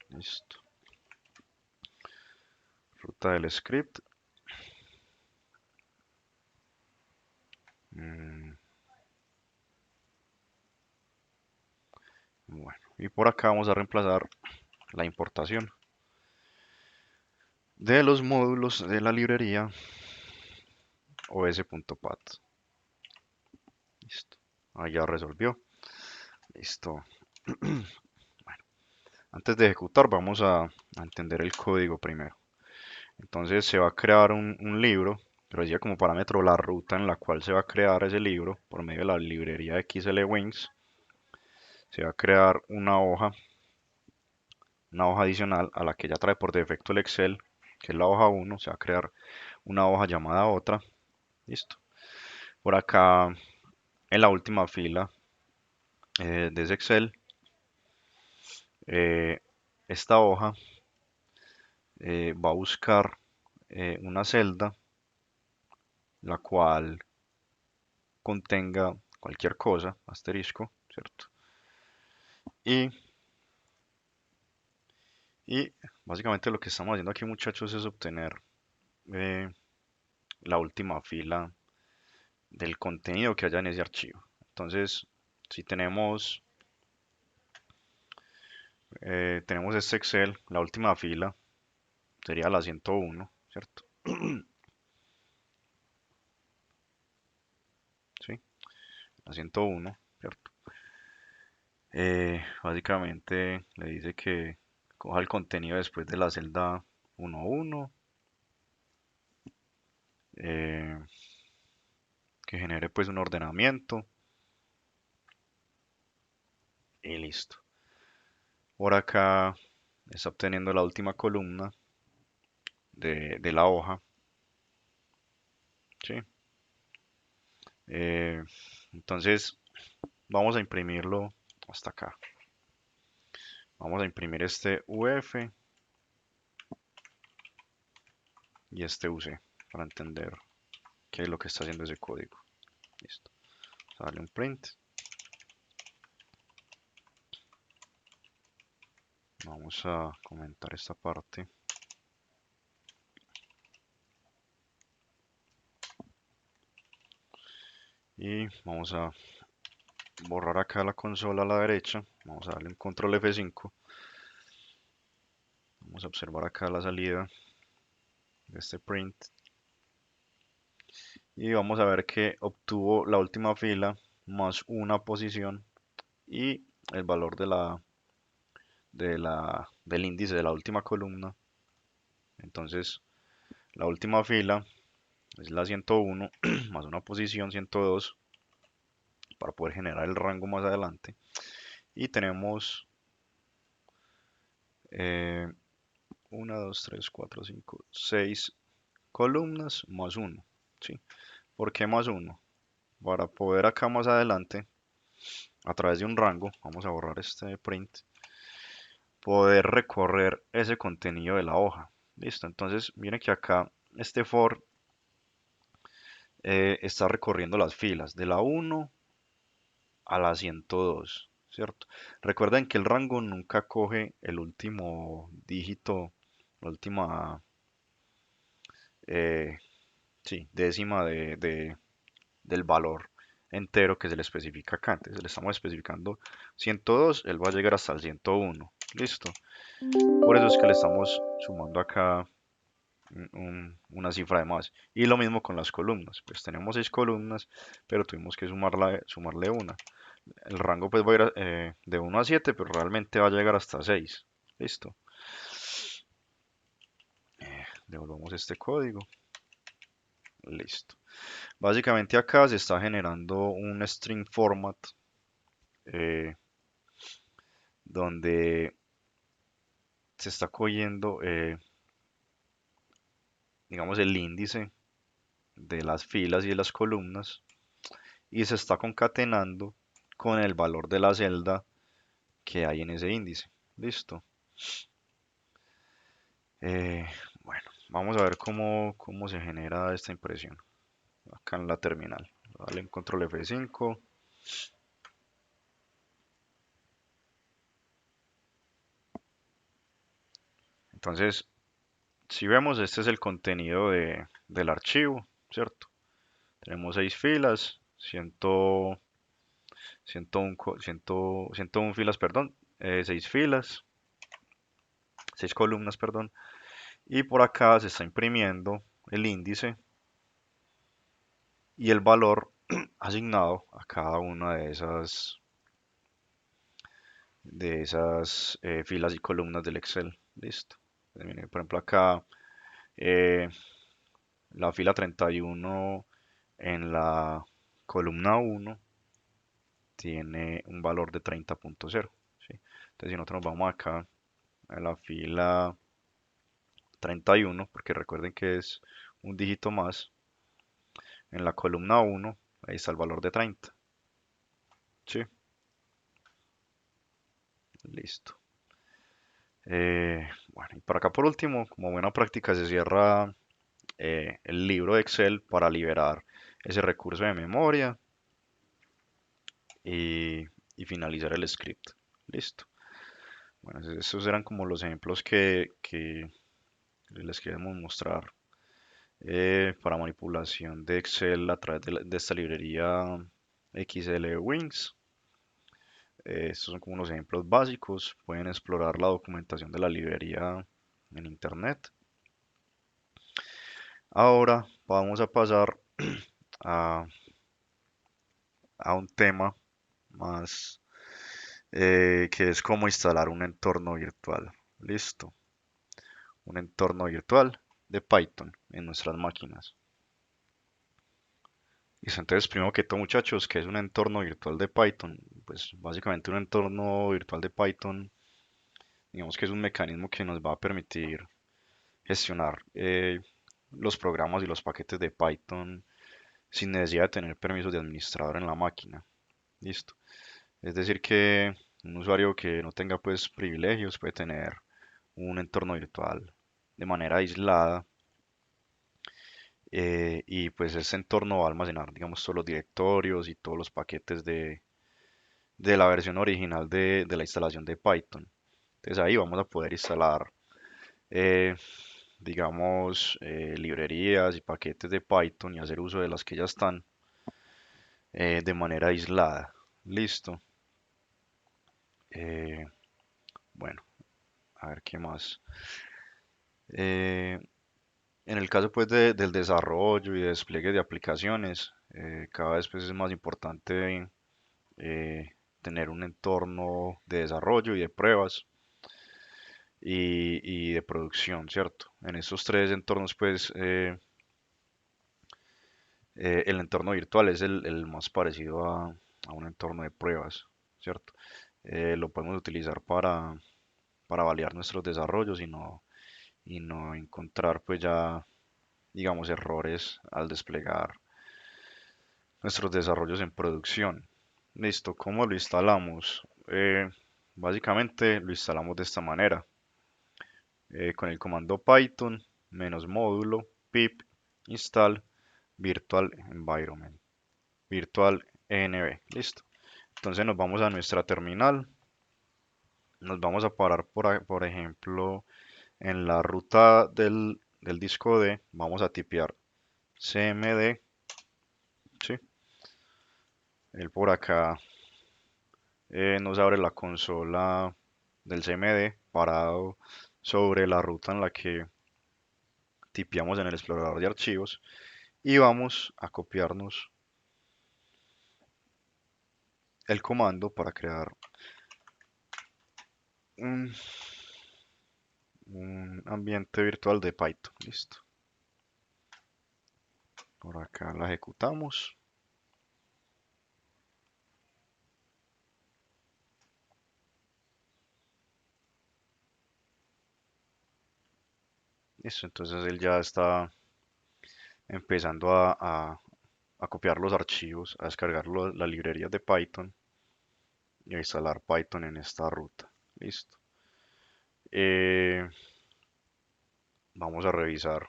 Listo. Ruta del script. Mm, bueno, y por acá vamos a reemplazar la importación de los módulos de la librería os.pat. Listo. Ahí ya resolvió. Listo. Antes de ejecutar vamos a entender el código primero. Entonces se va a crear un libro, pero decía como parámetro la ruta en la cual se va a crear ese libro por medio de la librería XLWings. Se va a crear una hoja adicional a la que ya trae por defecto el Excel, que es la hoja 1. Se va a crear una hoja llamada otra. Listo. Por acá en la última fila de ese Excel, eh, esta hoja va a buscar una celda la cual contenga cualquier cosa, asterisco, ¿cierto? Y, y básicamente lo que estamos haciendo aquí, muchachos, es obtener eh, la última fila del contenido que haya en ese archivo. Entonces, si tenemos este Excel, la última fila sería la 101, ¿cierto? Sí, la 101, ¿cierto? Básicamente le dice que coja el contenido después de la celda 11, eh, que genere pues un ordenamiento y listo. Por acá está obteniendo la última columna de la hoja, ¿sí? Eh, entonces vamos a imprimirlo hasta acá. Vamos a imprimir este UF y este UC para entender qué es lo que está haciendo ese código. Listo. Sale un print. Vamos a comentar esta parte. Y vamos a borrar acá la consola a la derecha. Vamos a darle un control F5. Vamos a observar acá la salida de este print. Y vamos a ver que obtuvo la última fila más una posición y el valor del índice de la última columna. Entonces, la última fila es la 101 más una posición 102 para poder generar el rango más adelante. Y tenemos 1, 2, 3, 4, 5, 6 columnas más 1. ¿Sí? ¿Por qué más 1? Para poder acá más adelante, a través de un rango, vamos a borrar este print, poder recorrer ese contenido de la hoja. Listo, entonces miren que acá este for está recorriendo las filas de la 1 a la 102, ¿cierto? Recuerden que el rango nunca coge el último dígito, la última eh, sí, décima del valor entero que se le especifica acá. Entonces le estamos especificando 102, él va a llegar hasta el 101. Listo. Por eso es que le estamos sumando acá una cifra de más. Y lo mismo con las columnas. Pues tenemos 6 columnas, pero tuvimos que sumarle una. El rango pues va a ir de 1 a 7, pero realmente va a llegar hasta 6. Listo. Devolvamos este código. Listo. Básicamente acá se está generando un string format eh, donde se está cogiendo, digamos, el índice de las filas y de las columnas y se está concatenando con el valor de la celda que hay en ese índice. Listo. Eh, bueno, vamos a ver cómo se genera esta impresión acá en la terminal. Dale en control F5. Entonces, si vemos, este es el contenido del archivo, ¿cierto? Tenemos 6 filas, 101 filas, perdón, 6 filas, 6 columnas, perdón. Y por acá se está imprimiendo el índice y el valor asignado a cada una de esas filas y columnas del Excel. Listo. Miren, por ejemplo, acá eh, la fila 31 en la columna 1 tiene un valor de 30.0. ¿Sí? Entonces, si nosotros nos vamos acá a la fila 31, porque recuerden que es un dígito más, en la columna 1, ahí está el valor de 30. ¿Sí? Listo. Bueno, y por acá por último, como buena práctica, se cierra el libro de Excel para liberar ese recurso de memoria y, y finalizar el script. Listo. Bueno, esos eran como los ejemplos que les queremos mostrar para manipulación de Excel a través de esta librería XL Wings. Estos son como unos ejemplos básicos. Pueden explorar la documentación de la librería en internet. Ahora vamos a pasar a, a un tema más que es cómo instalar un entorno virtual. Listo. Un entorno virtual de Python en nuestras máquinas. Listo, entonces, primero que todo, muchachos, ¿qué es un entorno virtual de Python? Pues básicamente un entorno virtual de Python, digamos que es un mecanismo que nos va a permitir gestionar los programas y los paquetes de Python sin necesidad de tener permisos de administrador en la máquina. Listo. Es decir, que un usuario que no tenga pues privilegios puede tener un entorno virtual de manera aislada y pues ese entorno va a almacenar, digamos, todos los directorios y todos los paquetes de la versión original de la instalación de Python. Entonces ahí vamos a poder instalar, eh, digamos, librerías y paquetes de Python y hacer uso de las que ya están de manera aislada. Listo. Eh, bueno, a ver qué más. Eh, en el caso pues del desarrollo y despliegue de aplicaciones, cada vez pues es más importante eh, tener un entorno de desarrollo y de pruebas y de producción, ¿cierto? En estos tres entornos, pues, el entorno virtual es el más parecido a un entorno de pruebas, ¿cierto? Lo podemos utilizar para validar nuestros desarrollos y no encontrar, pues, ya, digamos, errores al desplegar nuestros desarrollos en producción. Listo, ¿cómo lo instalamos? Básicamente lo instalamos de esta manera. Con el comando Python menos módulo pip install virtual environment virtual env. Listo. Entonces nos vamos a nuestra terminal. Nos vamos a parar por ejemplo en la ruta del disco D. Vamos a tipear cmd. ¿Sí? Él por acá nos abre la consola del cmd parado sobre la ruta en la que tipeamos en el explorador de archivos y vamos a copiarnos el comando para crear un, un ambiente virtual de Python. Listo. Por acá la ejecutamos. Listo. Entonces él ya está empezando a a copiar los archivos, a descargar las librerías de Python y a instalar Python en esta ruta. Listo. Eh, Vamos a revisar.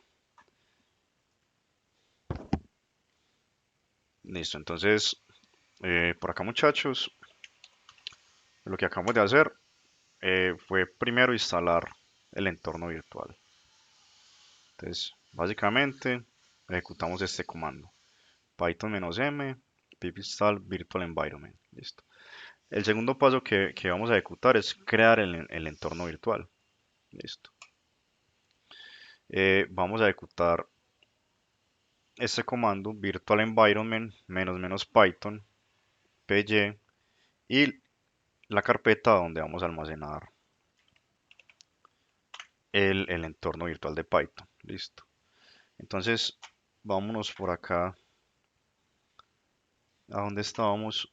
Listo, entonces por acá muchachos, lo que acabamos de hacer fue primero instalar el entorno virtual. Entonces, básicamente ejecutamos este comando: python-m pip install virtual environment. Listo. El segundo paso que vamos a ejecutar es crear el entorno virtual. Listo. Vamos a ejecutar este comando virtual environment --python py y la carpeta donde vamos a almacenar el entorno virtual de Python. Listo. Entonces, vámonos por acá a donde estábamos.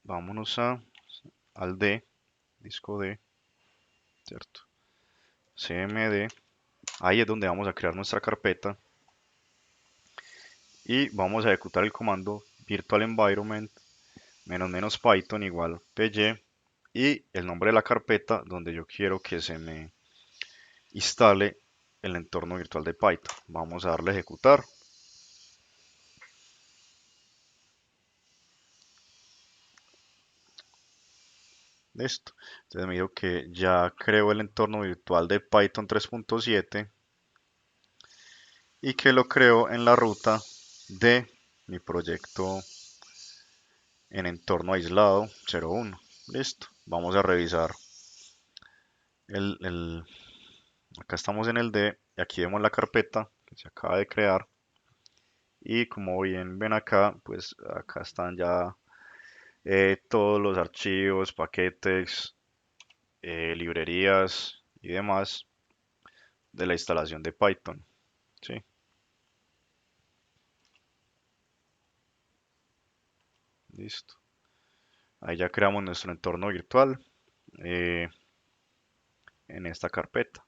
Vámonos al D, disco D, ¿cierto? cmd, ahí es donde vamos a crear nuestra carpeta y vamos a ejecutar el comando virtual environment --python igual py y el nombre de la carpeta donde yo quiero que se me instale el entorno virtual de Python. Vamos a darle a ejecutar. Listo. Entonces me dijo que ya creo el entorno virtual de Python 3.7 y que lo creo en la ruta de mi proyecto en entorno aislado 01. Listo. Vamos a revisar acá estamos en el D y aquí vemos la carpeta que se acaba de crear y como bien ven acá, pues acá están ya todos los archivos, paquetes, librerías y demás de la instalación de Python. ¿Sí? Listo. Ahí ya creamos nuestro entorno virtual eh, en esta carpeta.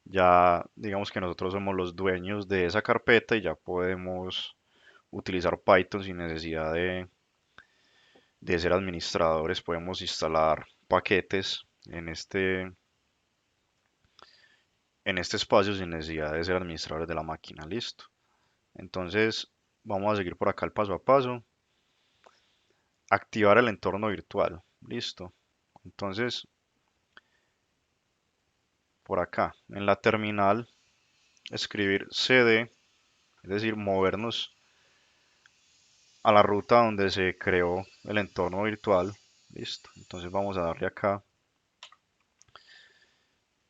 Ya digamos que nosotros somos los dueños de esa carpeta y ya podemos utilizar Python sin necesidad de ser administradores. Podemos instalar paquetes en este espacio sin necesidad de ser administradores de la máquina. Listo. Entonces vamos a seguir por acá el paso a paso. Activar el entorno virtual. Listo. Entonces por acá en la terminal escribir cd, es decir, movernos a la ruta donde se creó el entorno virtual. Listo. Entonces vamos a darle acá,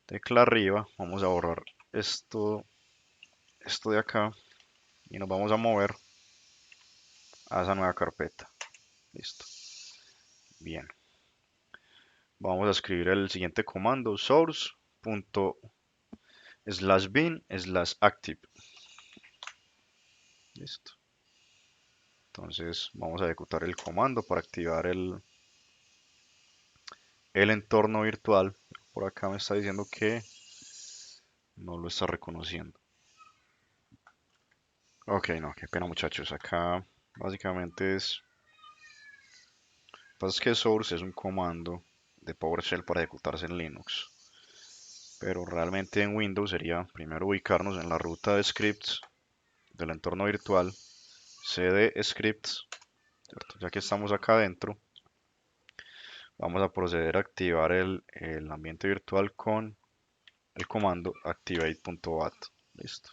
tecla arriba, vamos a borrar esto de acá y nos vamos a mover a esa nueva carpeta. Listo. Bien. Vamos a escribir el siguiente comando: source.bin/active. Listo. Entonces vamos a ejecutar el comando para activar el entorno virtual. Por acá me está diciendo que no lo está reconociendo. Ok, no, qué pena muchachos. Acá básicamente pasa que source es un comando de PowerShell para ejecutarse en Linux. Pero realmente en Windows sería primero ubicarnos en la ruta de scripts del entorno virtual, cd scripts, ¿cierto? Ya que estamos acá adentro, vamos a proceder a activar el ambiente virtual con el comando activate.bat. Listo.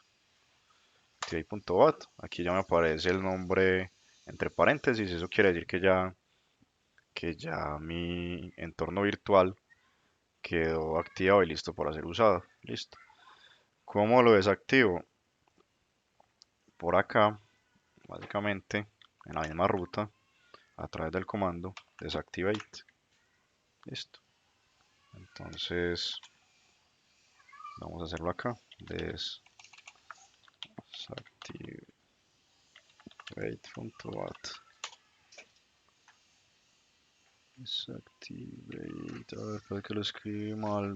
Activate.bat. Aquí ya me aparece el nombre entre paréntesis. Eso quiere decir que ya mi entorno virtual quedó activado y listo para ser usado. Listo. ¿Cómo lo desactivo? Por acá, básicamente, en la misma ruta, a través del comando desactivate. Listo. Entonces, vamos a hacerlo acá. Desactivate.bat. Desactivate. A ver, creo que lo escribí mal.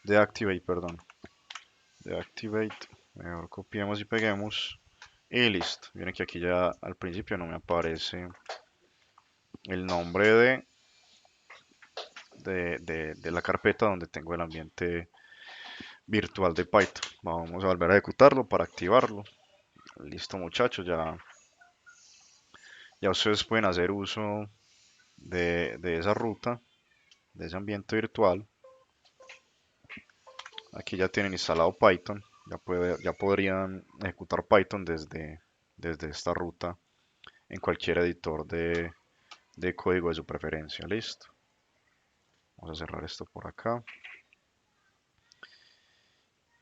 Deactivate, perdón. Deactivate. Mejor copiemos y peguemos. Y listo. Miren que aquí ya al principio no me aparece el nombre de la carpeta donde tengo el ambiente virtual de Python. Vamos a volver a ejecutarlo para activarlo. Listo muchachos, ya ustedes pueden hacer uso de esa ruta, de ese ambiente virtual. Aquí ya tienen instalado Python, ya podrían ejecutar Python desde esta ruta en cualquier editor de código de su preferencia. Listo. Vamos a cerrar esto por acá.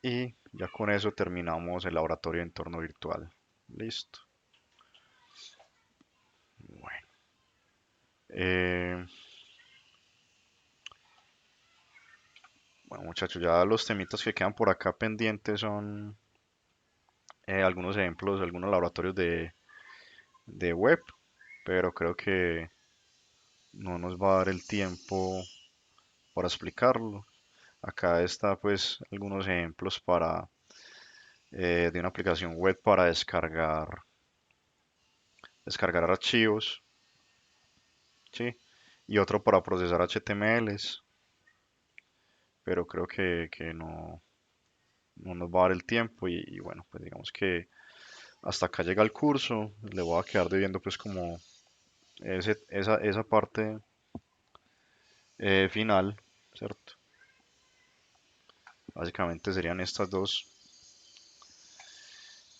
Y ya con eso terminamos el laboratorio de entorno virtual. Listo. Bueno, eh, bueno, muchachos, ya los temitas que quedan por acá pendientes son algunos ejemplos, algunos laboratorios de web, pero creo que no nos va a dar el tiempo para explicarlo. Acá está pues algunos ejemplos de una aplicación web para descargar archivos, ¿sí? Y otro para procesar HTMLs, pero creo que no nos va a dar el tiempo y bueno, pues digamos que hasta acá llega el curso, le voy a quedar debiendo pues como esa parte final, ¿cierto? Básicamente serían estas dos.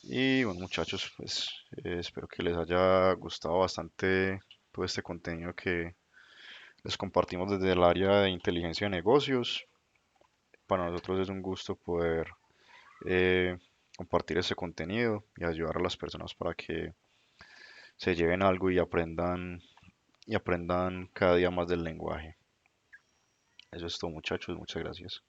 Y bueno muchachos, pues espero que les haya gustado bastante todo este contenido que les compartimos desde el área de inteligencia de negocios. Para nosotros es un gusto poder eh, compartir ese contenido y ayudar a las personas para que se lleven algo y aprendan cada día más del lenguaje. Eso es todo muchachos, muchas gracias.